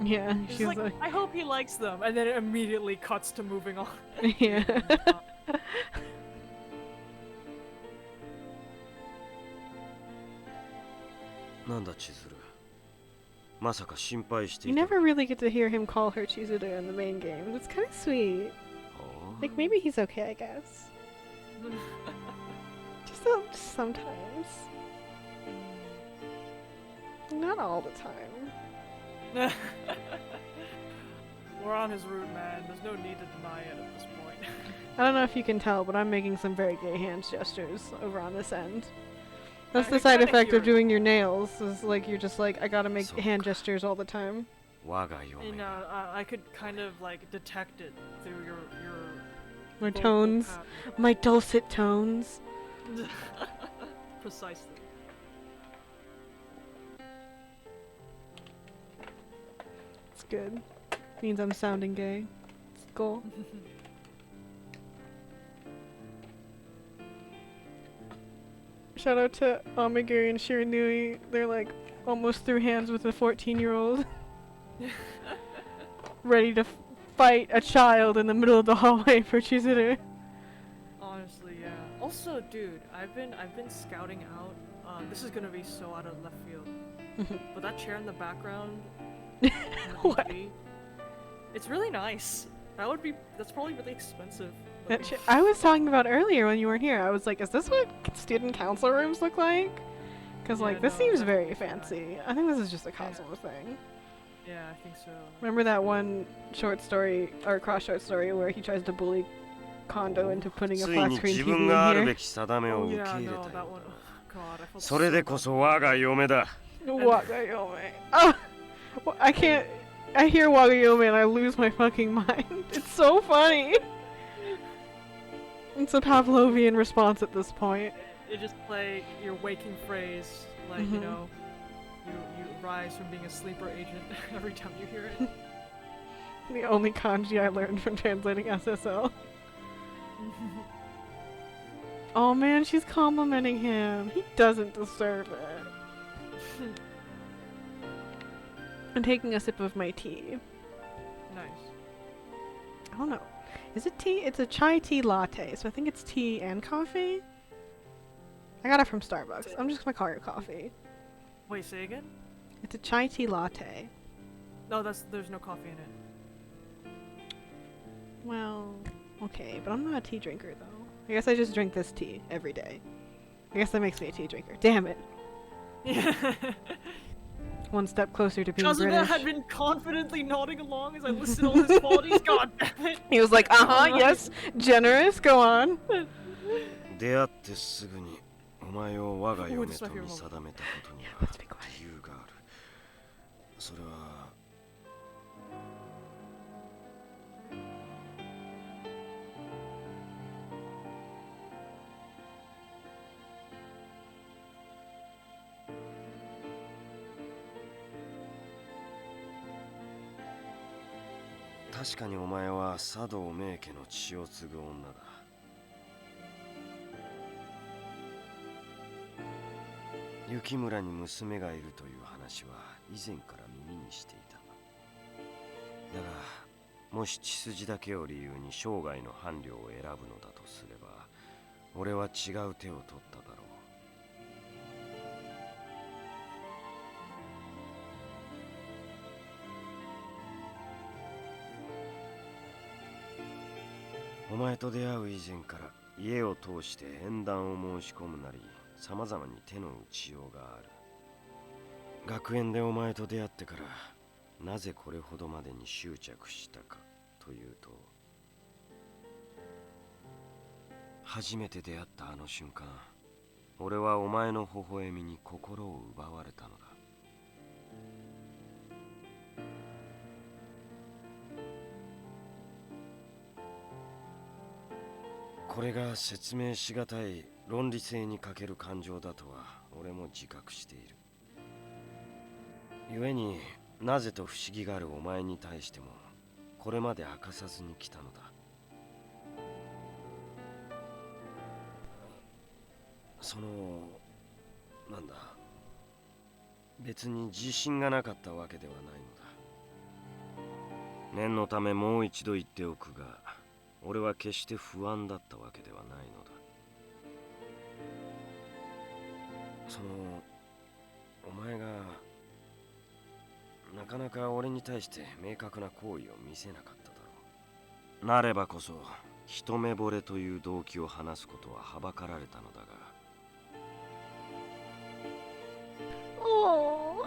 Yeah, she's she's like, I hope he likes them, and then it immediately cuts to moving on. Yeah. なんだ、千鶴。まさか心配して You never really get to hear him call her Chizuru in the main game. It's kind of sweet. Like, maybe he's okay, I guess. just sometimes. Not all the time. We're on his route, man. There's no need to deny it at this point. I don't know if you can tell, but I'm making some very gay hand gestures over on this end. That's the side effect of doing your nails. Is like you're just like, I gotta make hand gestures all the time. You know, I could kind of like detect it through your my tones, my dulcet tones. Precisely. It's good. Means I'm sounding gay. It's cool. Shout out to Omigiri and Shiranui. They're like almost through hands with a 14-year-old. Ready to fight a child in the middle of the hallway for Chizuru. Honestly, yeah. Also, dude, I've been scouting out. This is gonna be so out of left field. But that chair in the background. What? It's really nice. That's probably really expensive. I was talking about earlier when you weren't here. I was like, is this what student council rooms look like? Because like this seems very fancy. I think this is just a Kazama thing. Yeah, I think so. Remember that one short story or cross short story where he tries to bully Kondo into putting a つい flat に screen 自 TV 分 in がある here. べき定めを Oh 受け yeah, 入れ no, た that よ one. う Oh, だ。 God, I felt それ so でこそ我が嫁だ。 Wagayome. Oh, well, I can't. I hear Wagayome and I lose my fucking mind. It's so funny. It's a Pavlovian response at this point. It just play your waking phrase, like you know, you rise from being a sleeper agent every time you hear it. The only kanji I learned from translating SSL. Oh man, she's complimenting him. He doesn't deserve it. I'm taking a sip of my tea. Nice. I don't know. Is it tea? It's a chai tea latte, so I think it's tea and coffee. I got it from Starbucks. I'm just gonna call it coffee. Wait, say again? It's a chai tea latte. No, there's no coffee in it. Well, okay, but I'm not a tea drinker though. I guess I just drink this tea every day. I guess that makes me a tea drinker. Damn it. One step closer to being Kazuma British. had been confidently nodding along as I listed all his qualities. God damn it. He was like, yes, generous, go on. 出会ってすぐにお前を我が嫁と見定めたことには理由がある。それは確かにお前は茶道名家の血を継ぐ女だ。雪村に娘がいるという話は以前から耳にしていた。だが、もし血筋だけを理由に生涯の伴侶を選ぶのだとすれば、俺は違う手を取っただろう。お前と出会う以前から家を通して縁談を申し込むなり、さまざまに手の打ちようがある。学園でお前と出会ってからなぜこれほどまでに執着したかというと、初めて出会ったあの瞬間、俺はお前の微笑みに心を奪われたのだ。これが説明しがたい論理性に欠ける感情だとは俺も自覚している。故になぜと不思議があるお前に対してもこれまで明かさずに来たのだ。なんだ、別に自信がなかったわけではないのだ。念のためもう一度言っておくが、俺は決して不安だったわけではないのだ。お前がなかなか俺に対して明確な行為を見せなかっただろう。なればこそ一目惚れという動機を話すことははばかられたのだが。Oh.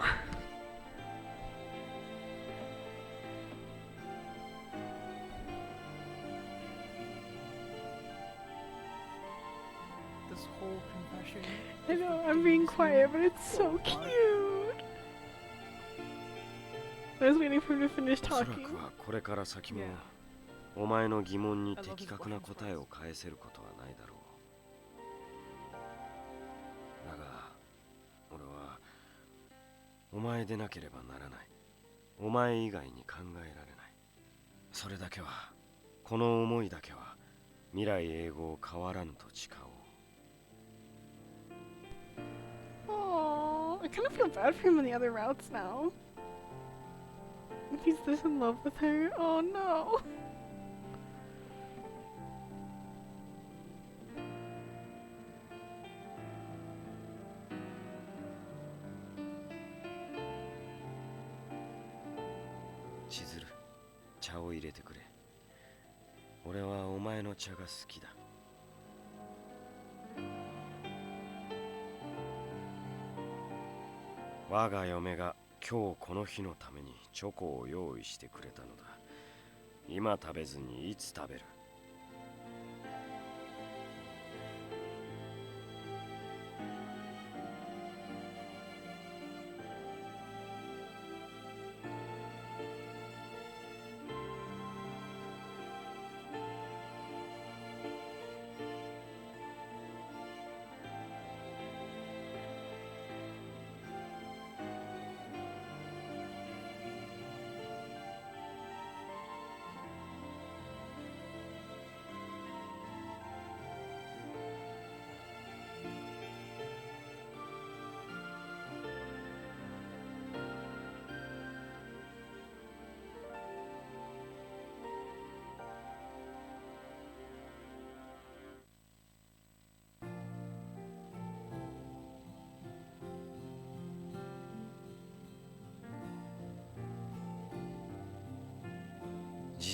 I know, I'm being quiet, but it's so cute. I was waiting for him to finish おそら talking. くはこれから先もお前の疑問に的確な答えを返せることはないだろう。だが俺はお前でなければならない。お前以外に考えられない。それだけは、この思いだけは未来永劫変わらぬと誓おう。Oh, I kind of feel bad for him on the other routes now. He's this in love with her. Oh no.千鶴、茶を入れてくれ。俺はお前の茶が好きだ。我が嫁が今日この日のためにチョコを用意してくれたのだ。今食べずにいつ食べる？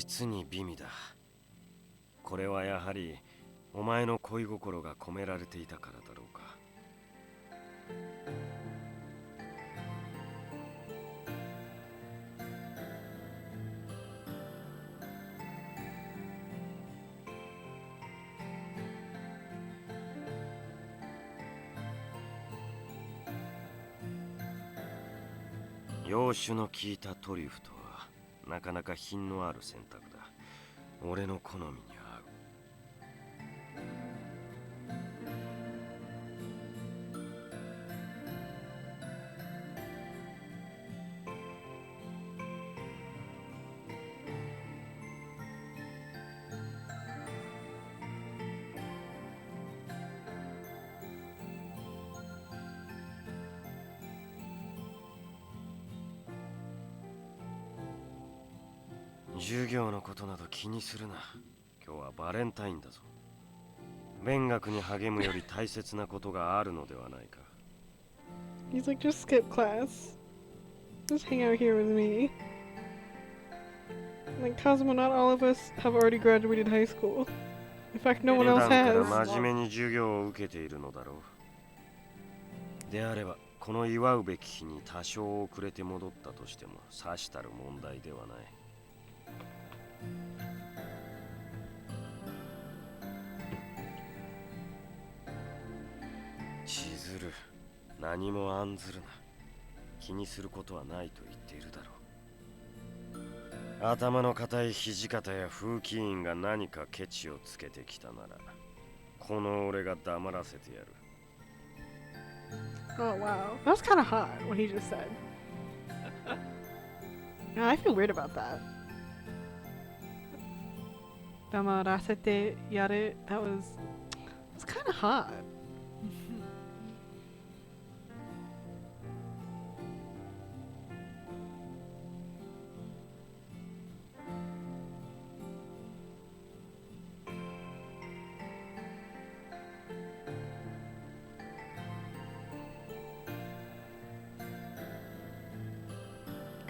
実に美味だ。これはやはりお前の恋心が込められていたからだろうか。洋酒の効いたトリュフとはなかなか品のある選択だ。俺の好みに合う。授業のことなど気にするな。今日はバレンタインだぞ。勉学に励むより大切なことがあるのではないか。He's like, just skip class. Just hang out here with me. Like, Kazama, not all of us have already graduated high school. In fact, no one else 普段か has. ら真面目に授業を受けているのだろう。であれば、この祝うべき日に多少遅れて戻ったとしても、さしたる問題ではない。千鶴、何も案ずるな。気にすることはないと言っているだろう。頭の固い土方や風紀委員が何かケチをつけてきたなら、この俺が黙らせてやる。Oh wow, that was kind of hot what he just said. Yeah, I feel weird about that. Damarasete yare. That was kind of hot.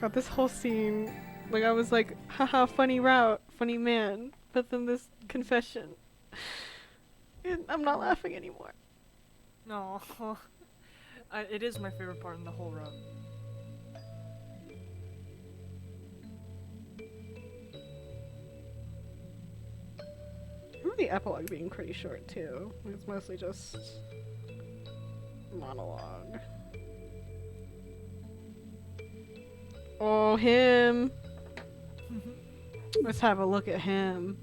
God, this whole scene, like I was like, haha, funny route, funny man, but then this confession, I'm not laughing anymore. No, it is my favorite part in the whole route. I remember the epilogue being pretty short too. It's mostly just monologue. Oh, him. Let's have a look at him.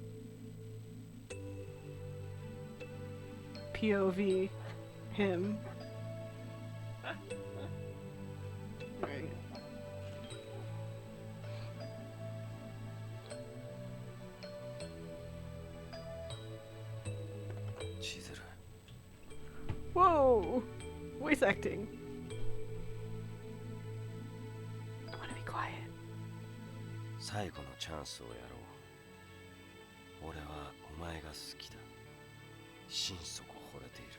POV. Him. Right. Chizuru. Whoa! Voice acting. I want to be quiet. 最後のチャンスをやろう。俺はお前が好きだ。心底惚れている。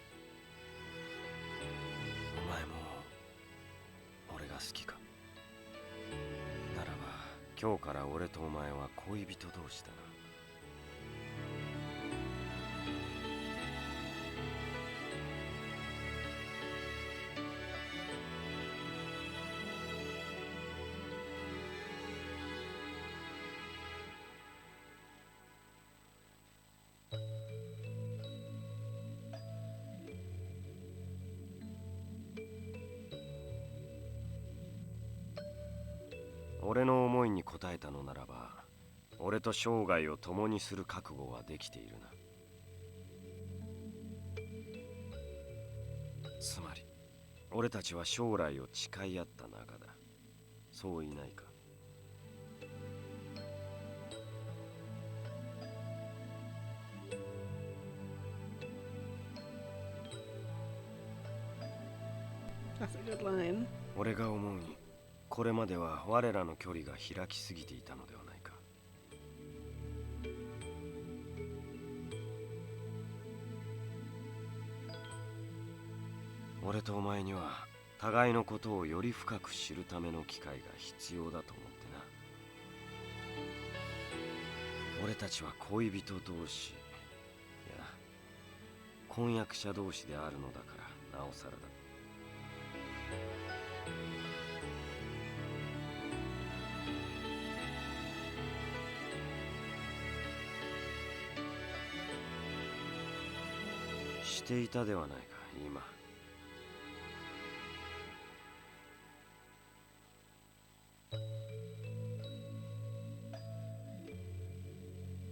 お前も俺が好きか。ならば今日から俺とお前は恋人同士だな。俺の思いに応えたのならば、俺と生涯を共にする覚悟はできているな。つまり、俺たちは将来を誓い合った仲だ。そういないか。That's a good line. 俺が思うに、これまでは我らの距離が開きすぎていたのではないか。俺とお前には互いのことをより深く知るための機会が必要だと思ってな。俺たちは恋人同士、いや婚約者同士であるのだからなおさらだ。していたではないか今。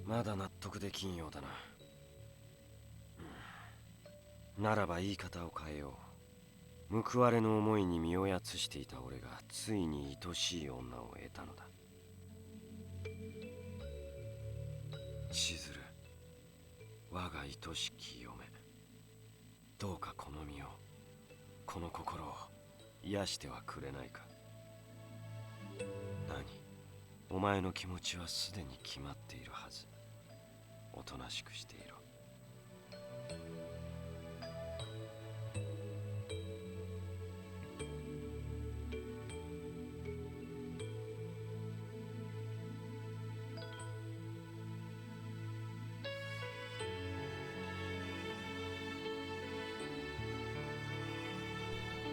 まだ納得できんようだな。ならば言い方を変えよう。報われの思いに身をやつしていた俺がついに愛しい女を得たのだ。しずる、我が愛しき嫁、どうかこの身を、この心を癒してはくれないか。何、お前の気持ちはすでに決まっているはず。おとなしくしていろ。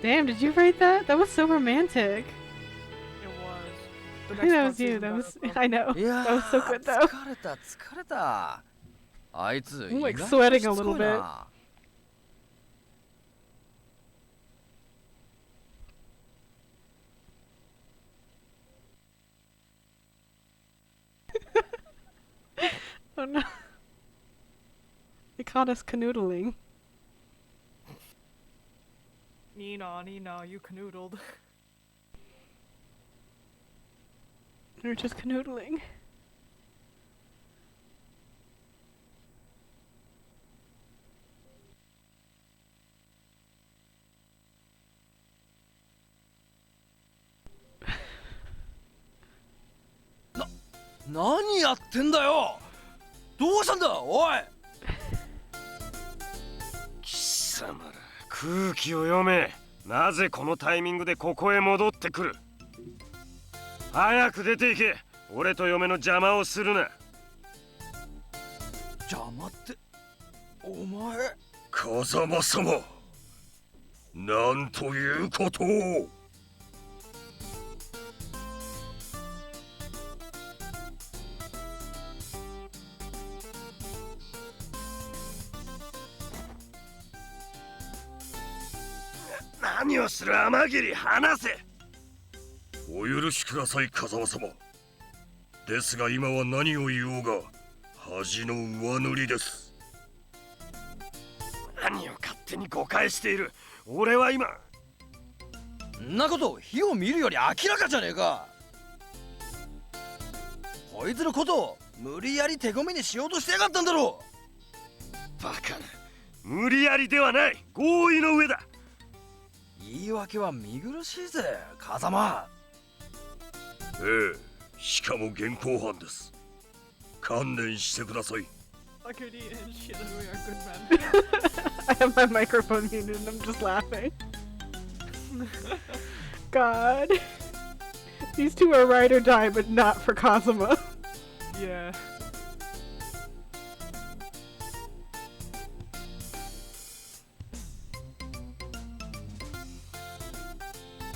Damn, did you write that? That was so romantic. It was. I think that was you. That was. I know. That was so good though. 疲れた疲れた。あいつ I'm like sweating a little bit. Oh no. They caught us canoodling. Nina, you canoodled. We were just canoodling. Nani やってんだよ。どうしたんだおい。貴様ら空気を読め。なぜこのタイミングでここへ戻ってくる。早く出て行け。俺と嫁の邪魔をするな。邪魔ってお前。風間様、なんということを。何をする天霧、話せ。お許しください風間様。ですが今は何を言おうが恥の上塗りです。何を勝手に誤解している。俺は今んなこと火を見るより明らかじゃねえか。こいつのことを無理やり手ごめにしようとしてやがったんだろう。バカな、無理やりではない。合意の上だ。言い訳は見苦しいぜ風間。ええ、しかも現行犯です。観念してください。I have my microphone muted and I'm just laughing. God. These two are ride or die, but not for Kazama. Yeah.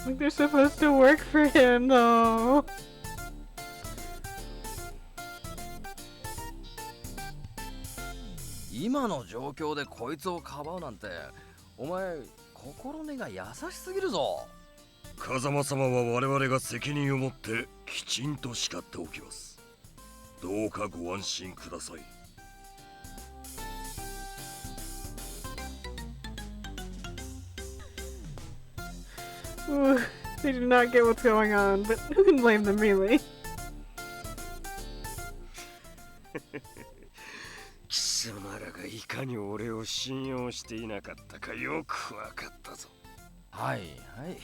Like they're supposed to work for him though. Imaの状況でこいつをかばうなんて、お前心根が優しすぎるぞ。風間様は我々が責任を持ってきちんと叱っておきます。どうかご安心ください。Ooh, they do not get what's going on, but who can blame them really? 貴様らがいかに俺を信用していなかったかよくわかったぞ。はいはい、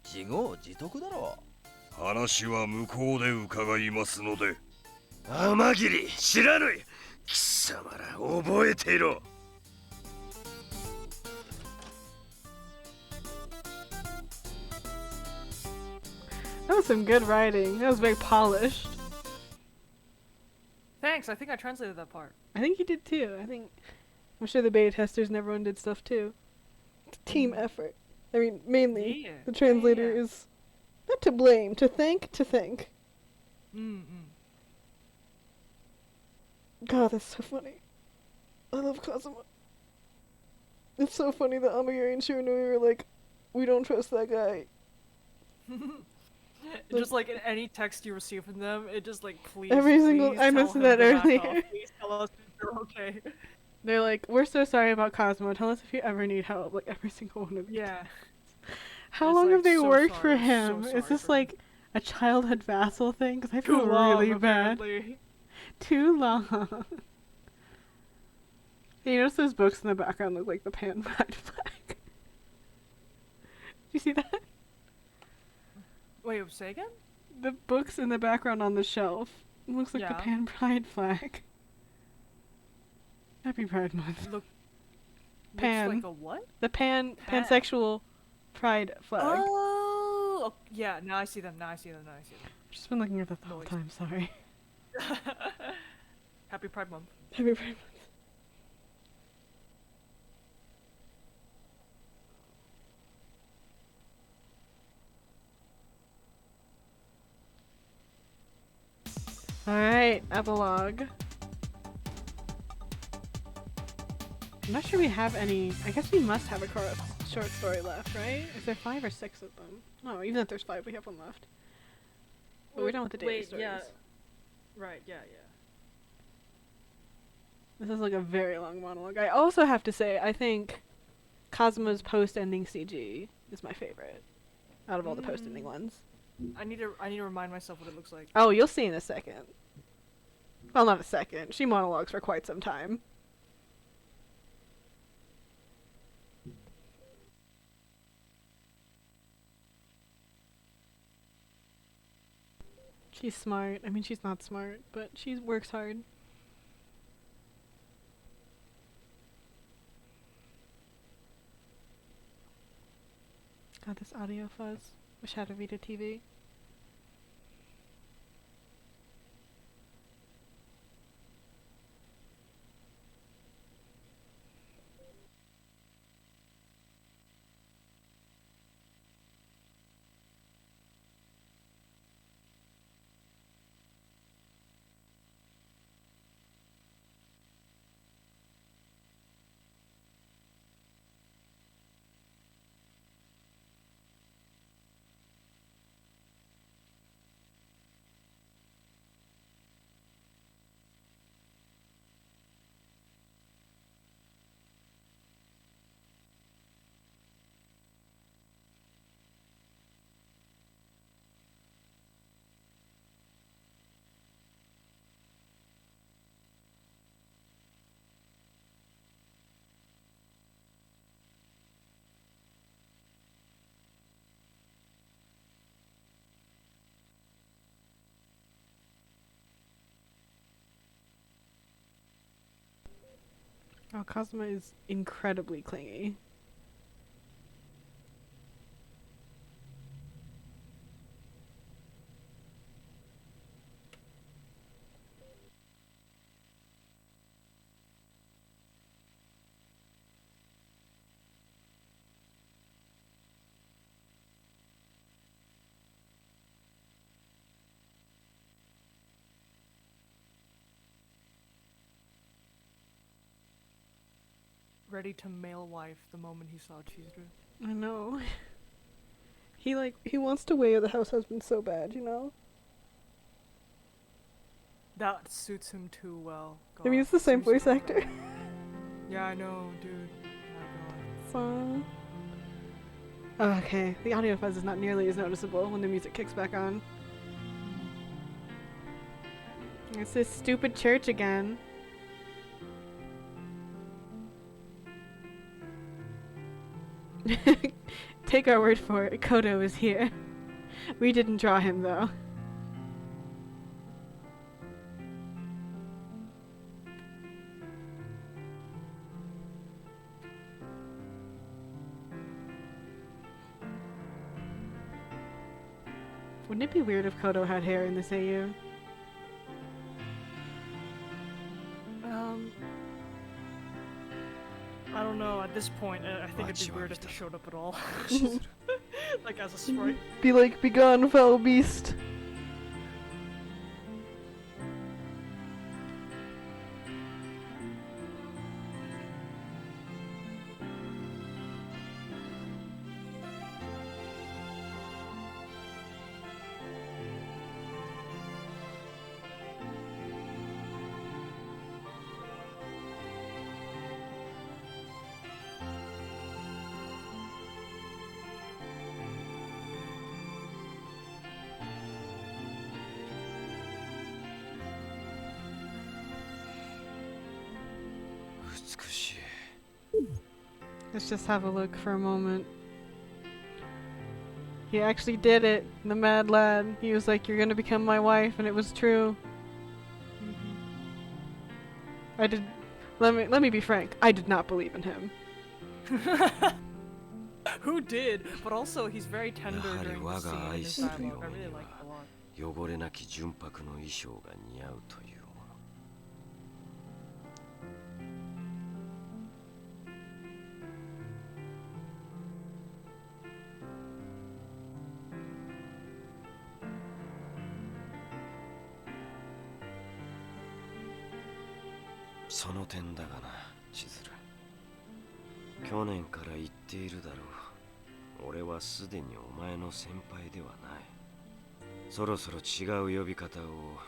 自業自得だろう。話は向こうで伺いますので。天霧、知らぬい。貴様ら覚えていろ。That was some good writing. That was very polished. Thanks. thanks. I think I translated that part. I think you did too. I'm sure the beta testers and everyone did stuff too. It's a team effort. I mean, mainly the translator is not to blame, to thank. God, that's so funny. I love Kazama. It's so funny that Amagiri and Shiranui were like, we don't trust that guy. Just like in any text you receive from them, it just like please. I mentioned that earlier. Please tell us if you're okay. They're like, we're so sorry about Cosmo. Tell us if you ever need help. Like every single one of them. Yeah. How long have they worked for him? Is this like a childhood vassal thing? Because I feel really bad. Too long. You notice those books in the background look like the Pan Pride flag? Did you see that? Wait, say again? The books in the background on the shelf looks like the Pan Pride flag. Happy Pride Month. Looks like a what? The pansexual Pride flag. Oh, yeah. Now I see them. I've just been looking at that the whole time. Sorry. Happy Pride Month. Happy Pride Month. Alright, epilogue. I'm not sure we have any. I guess we must have a short story left, right? Is there 5 or 6 of them? No, even if there's 5, we have one left. But we're done with the daily stories. Yeah. Right, yeah. This is like a very long monologue. I also have to say, I think Kazuma's post-ending CG is my favorite out of all the post-ending ones. I need to remind myself what it looks like. Oh, you'll see in a second. Well, not a second. She monologues for quite some time. She's smart. I mean, she's not smart, but she works hard. God, this audio fuzz. Wish I had a Vita TV. Oh, Kazuma is incredibly clingy. Ready to male wife the moment he saw Chizuru. I know. He wants to weigh the house husband so bad, you know? That suits him too well. God, I mean, it's the same voice actor. Yeah, I know, dude. Oh my God. Okay, the audio fuzz is not nearly as noticeable when the music kicks back on. It's this stupid church again. Take our word for it, Kodo is here. We didn't draw him, though. Wouldn't it be weird if Kodo had hair in this AU? I don't know, at this point, I think it'd be weird if he showed up at all. Like as a sprite. Be like, be gone, foul beast. Let's just have a look for a moment. He actually did it, the mad lad. He was like, "You're gonna become my wife," and it was true. I did. Let me be frank. I did not believe in him. Who did? But also, he's very tender during the scene in his dialogue. I really like it a lot. 汚れなき純白の衣装が似合うというもの。その点だがな、千鶴。去年から言っているだろう。俺はすでにお前の先輩ではない。そろそろ違う呼び方を。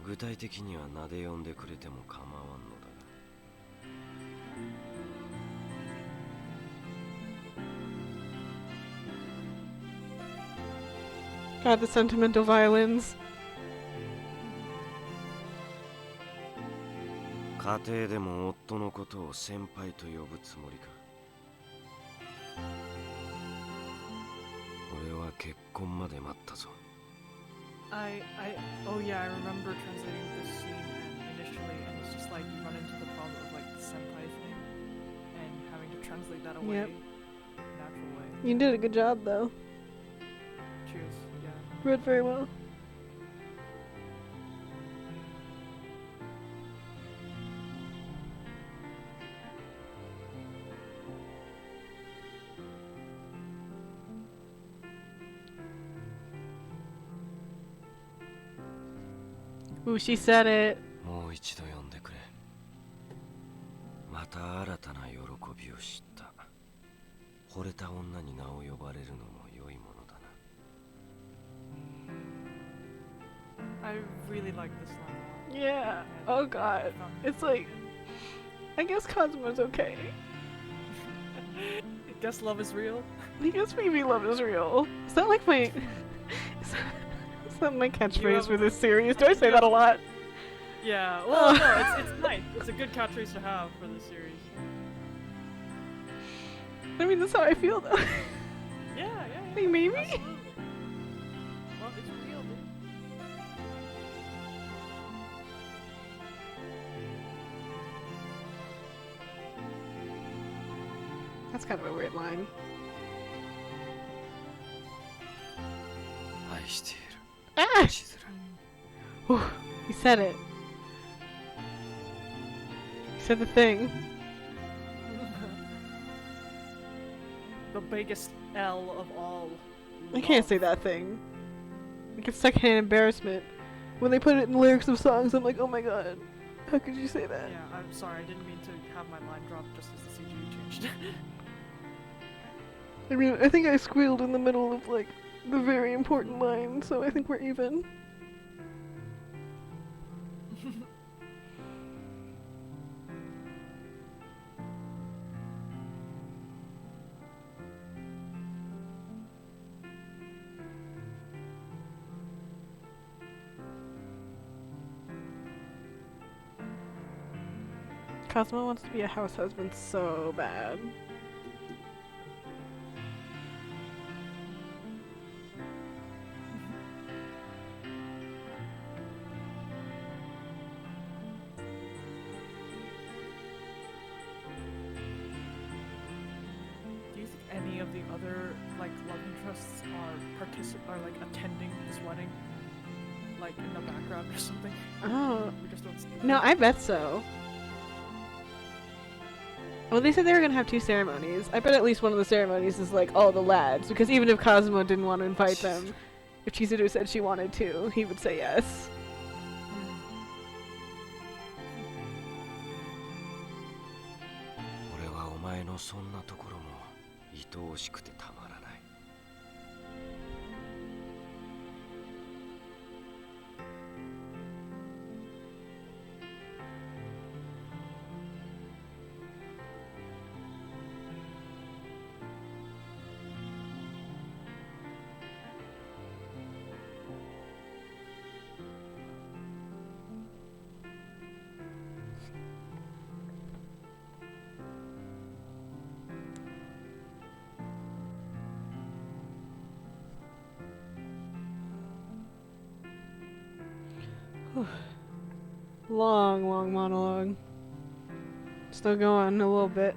具体的には名で呼んでくれても構わんのだが。God, the sentimental violins. 家庭でも夫のことを先輩と呼ぶつもりか。俺は結婚まで待ったぞ。Oh yeah, I remember translating this scene and initially, and it's just like you run into the problem of like the senpai thing and having to translate that away, natural way. You did a good job though. Cheers. Yeah. Read very well. Ooh, she said it. もう一度呼んでくれ。また新たな喜びを知った。惚れた女に名を呼ばれるのも良いものだな。I really like this line. Yeah. Oh god. It's like, I guess Kazuma's okay. I guess love is real. I guess maybe love is real. Is that like my... Is that my catchphrase for this series? Do I say that a lot? Yeah, well, no, it's nice. It's a good catchphrase to have for this series. I mean, that's how I feel, though. Yeah. Like, maybe? Absolutely. Well, it's real, dude. That's kind of a weird line. 愛している。 Ah! Whew, he said it. He said the thing. The biggest L of all. I can't say that thing. Like, it's secondhand embarrassment. When they put it in the lyrics of songs, I'm like, oh my god. How could you say that? Yeah, I'm sorry, I didn't mean to have my line drop just as the CGU changed. I mean, I think I squealed in the middle of, like, the very important line, so I think we're even. Kazama wants to be a house husband so bad. Any of the other like love interests are like attending this wedding, like in the background or something. Oh. We just don't see No, I bet so. Well, they said they were gonna have 2 ceremonies. I bet at least one of the ceremonies is like all the lads, because even if Kazama didn't want to invite them, if Chizuru said she wanted to, he would say yes. Long monologue. Still going a little bit.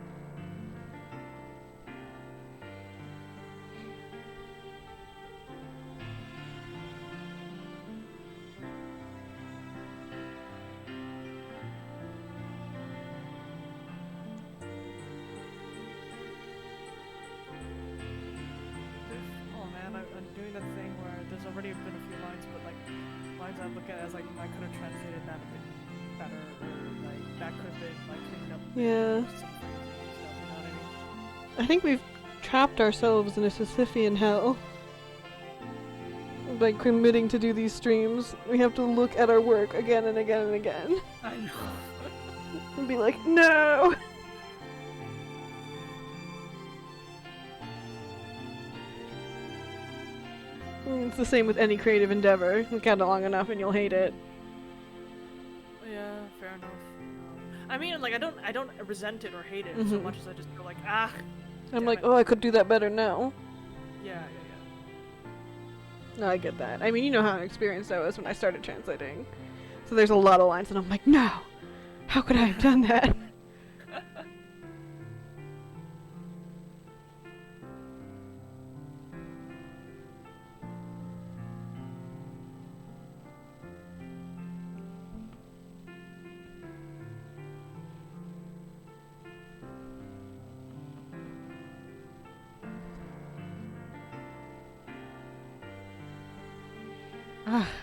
already been a few lines, but like lines I look at as like I could have translated that a bit better, or like that could have been like cleaned up. Yeah. Some crazy stuff, you know what I mean? I think we've trapped ourselves in a Sisyphean hell by committing to do these streams. We have to look at our work again and again and again. I know. And be like, no! It's the same with any creative endeavor. Look at it long enough and you'll hate it. Yeah, fair enough. I mean, like, I don't resent it or hate it so much as I just feel like, ah. I'm like, oh, I could do that better now. Yeah. No, I get that. I mean, you know how experienced I was when I started translating. So there's a lot of lines and I'm like, no! How could I have done that?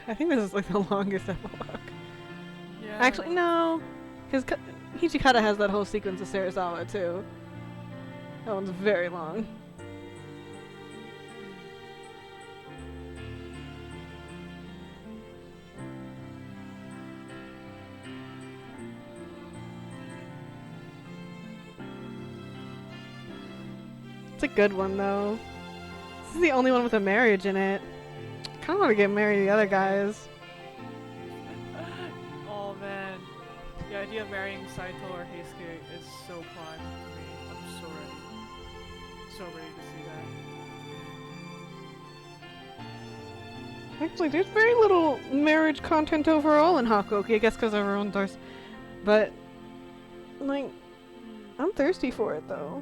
I think this is like the longest epilogue. Yeah. Actually, no. Because Hichikata has that whole sequence of Sarazawa too. That one's very long. It's a good one though. This is the only one with a marriage in it. I kind of want to get married to the other guys. Oh man, the idea of marrying Saito or Heisuke is so prime to me. I'm so ready to see that. Actually, there's very little marriage content overall in Hakuouki, I guess because everyone thirsts. But, like, I'm thirsty for it though.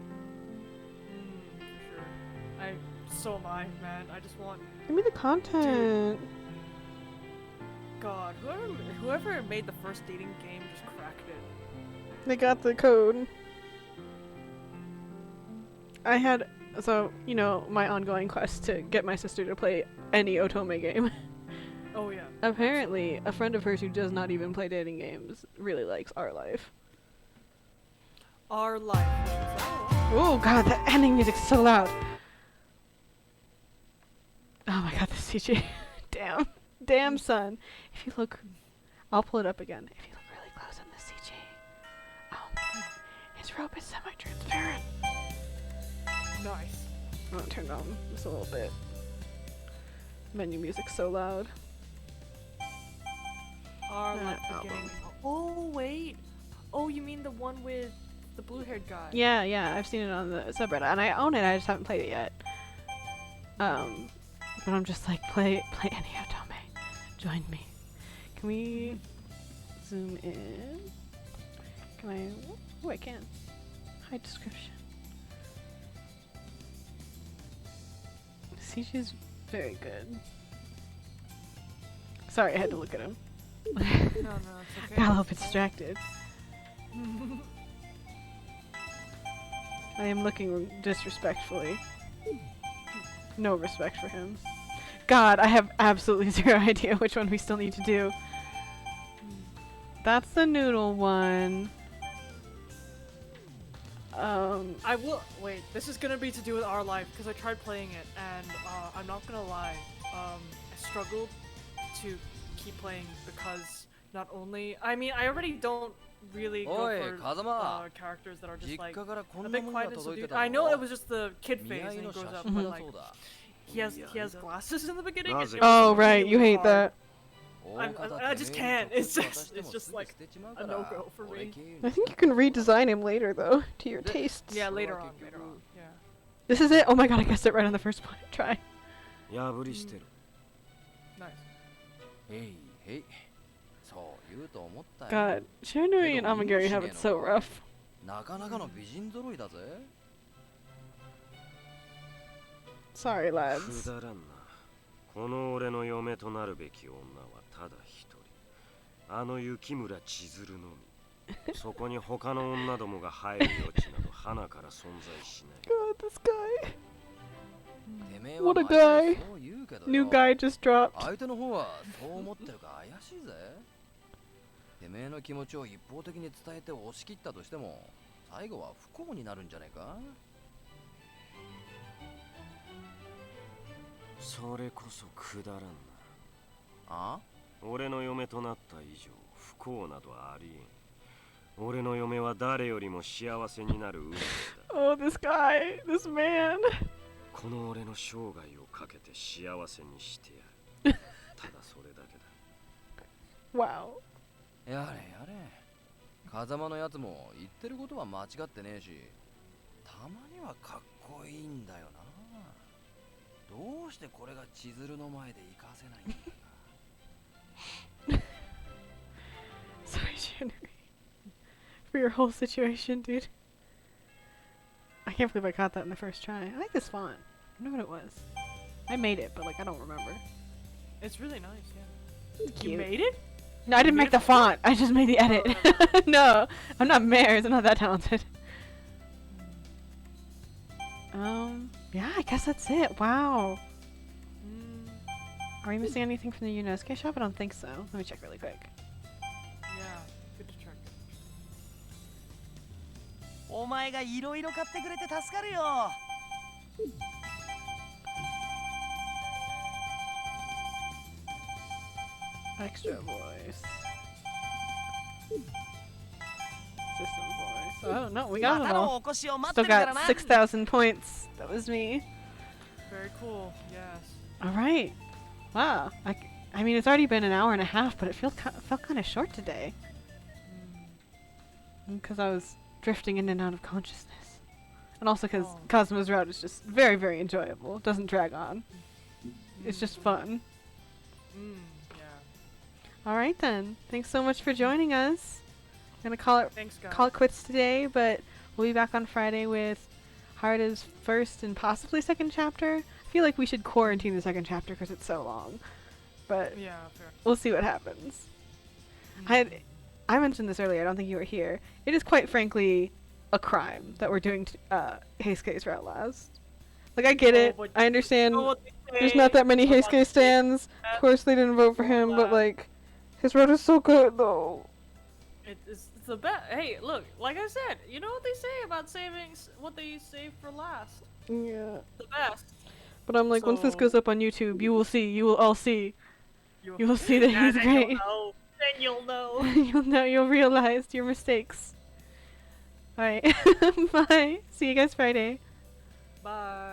Sure. So am I, man. I just want... Give me the content. Dude. God, whoever made the first dating game just cracked it. They got the code. I had, so, you know, my ongoing quest to get my sister to play any otome game. Oh yeah. Apparently, a friend of hers who does not even play dating games really likes Our Life. Our Life. Oh god, that ending music's so loud. Oh my god, the CG. Damn, son. If you look, I'll pull it up again. If you look really close in the CG. Oh, his robe is semi-transparent. Nice. I'm gonna turn it on just a little bit. Menu music's so loud. Our Life beginning. Oh wait. Oh, you mean the one with the blue-haired guy? Yeah, I've seen it on the subreddit, and I own it. I just haven't played it yet. But I'm just like, play any otome. Join me. Can we zoom in? Can I? Oh, I can. Hide description. CG is very good. Sorry, I had to look at him. No, it's okay. Got a little bit distracted. I am looking disrespectfully. No respect for him. God, I have absolutely zero idea which one we still need to do. That's the noodle one. I will wait. This is gonna be to do with our life because I tried playing it and I'm not gonna lie. I struggled to keep playing because not only I already don't really go for characters that are just like a bit quiet and subdued. I know it was just the kid phase and he grows up, but like he has glasses in the beginning. And oh right, you hate that. I just can't. It's just like a no-go for me. I think you can redesign him later though, to your tastes. Yeah, later on. Yeah. This is it. Oh my god, I guessed it right on the first try. Nice. God, Shiranui and Amagiri have it so rough. Sorry, lads. この俺の嫁となるべき女はただ一人。あの雪村千鶴のみ。そこに他の女どもが入る余地など花から存在しない。God, this guy. What a guy. New guy just dropped. 相手の方はそう思ってるか怪しいぜ。てめえの気持ちを一方的に伝えて押し切ったとしても、最後は不幸になるんじゃないか。それこそくだらんな。あ？俺の嫁となった以上不幸などありえん。俺の嫁は誰よりも幸せになる運命だ。Oh, this guy, this man. この俺の生涯をかけて幸せにしてやる。ただそれだけだ。Wow. やれやれ。風間のやつも言ってることは間違ってねえし、たまにはかっこいいんだよな。どうしてこれが千鶴の前で活かせないんだろうな。Sorry, Shiranui. For your whole situation, dude. I can't believe I caught that in the first try. I like this font. I don't know what it was. I made it, but like I don't remember. It's really nice, yeah. Cute. You made it? No, I didn't make the font. I just made the edit. No, I'm not Mares. I'm not that talented. Yeah, I guess that's it. Wow. Are we missing anything from the Yunosuke shop? I don't think so. Let me check really quick. Yeah, good to check. お前がいろいろ買ってくれて助かるよ。Extra voice. System voice. Oh no, we got it all. Still got 6,000 points. That was me. Very cool. Yes. All right. Wow. I mean, it's already been an hour and a half, but it felt kind of short today. Because I was drifting in and out of consciousness, and also because Kazuma's route is just very, very enjoyable. It doesn't drag on. It's just fun. Yeah. All right then. Thanks so much for joining us. I'm gonna call it quits today, but we'll be back on Friday with Harada's first and possibly second chapter. I feel like we should quarantine the second chapter because it's so long, but yeah, fair. We'll see what happens. I mentioned this earlier. I don't think you were here. It is quite frankly a crime that we're doing Heisuke's route last. Like I get it. I understand. There's not that many Heisuke stands. Of course they didn't vote for him, but like his route is so good though. It's the best. Hey, look, like I said, you know what they say about saving what they save for last. Yeah. The best. But I'm like, once this goes up on YouTube, you will see. You will all see. You will see that he's great. Then you'll know. You'll know. You'll realize your mistakes. All right. Bye. See you guys Friday. Bye.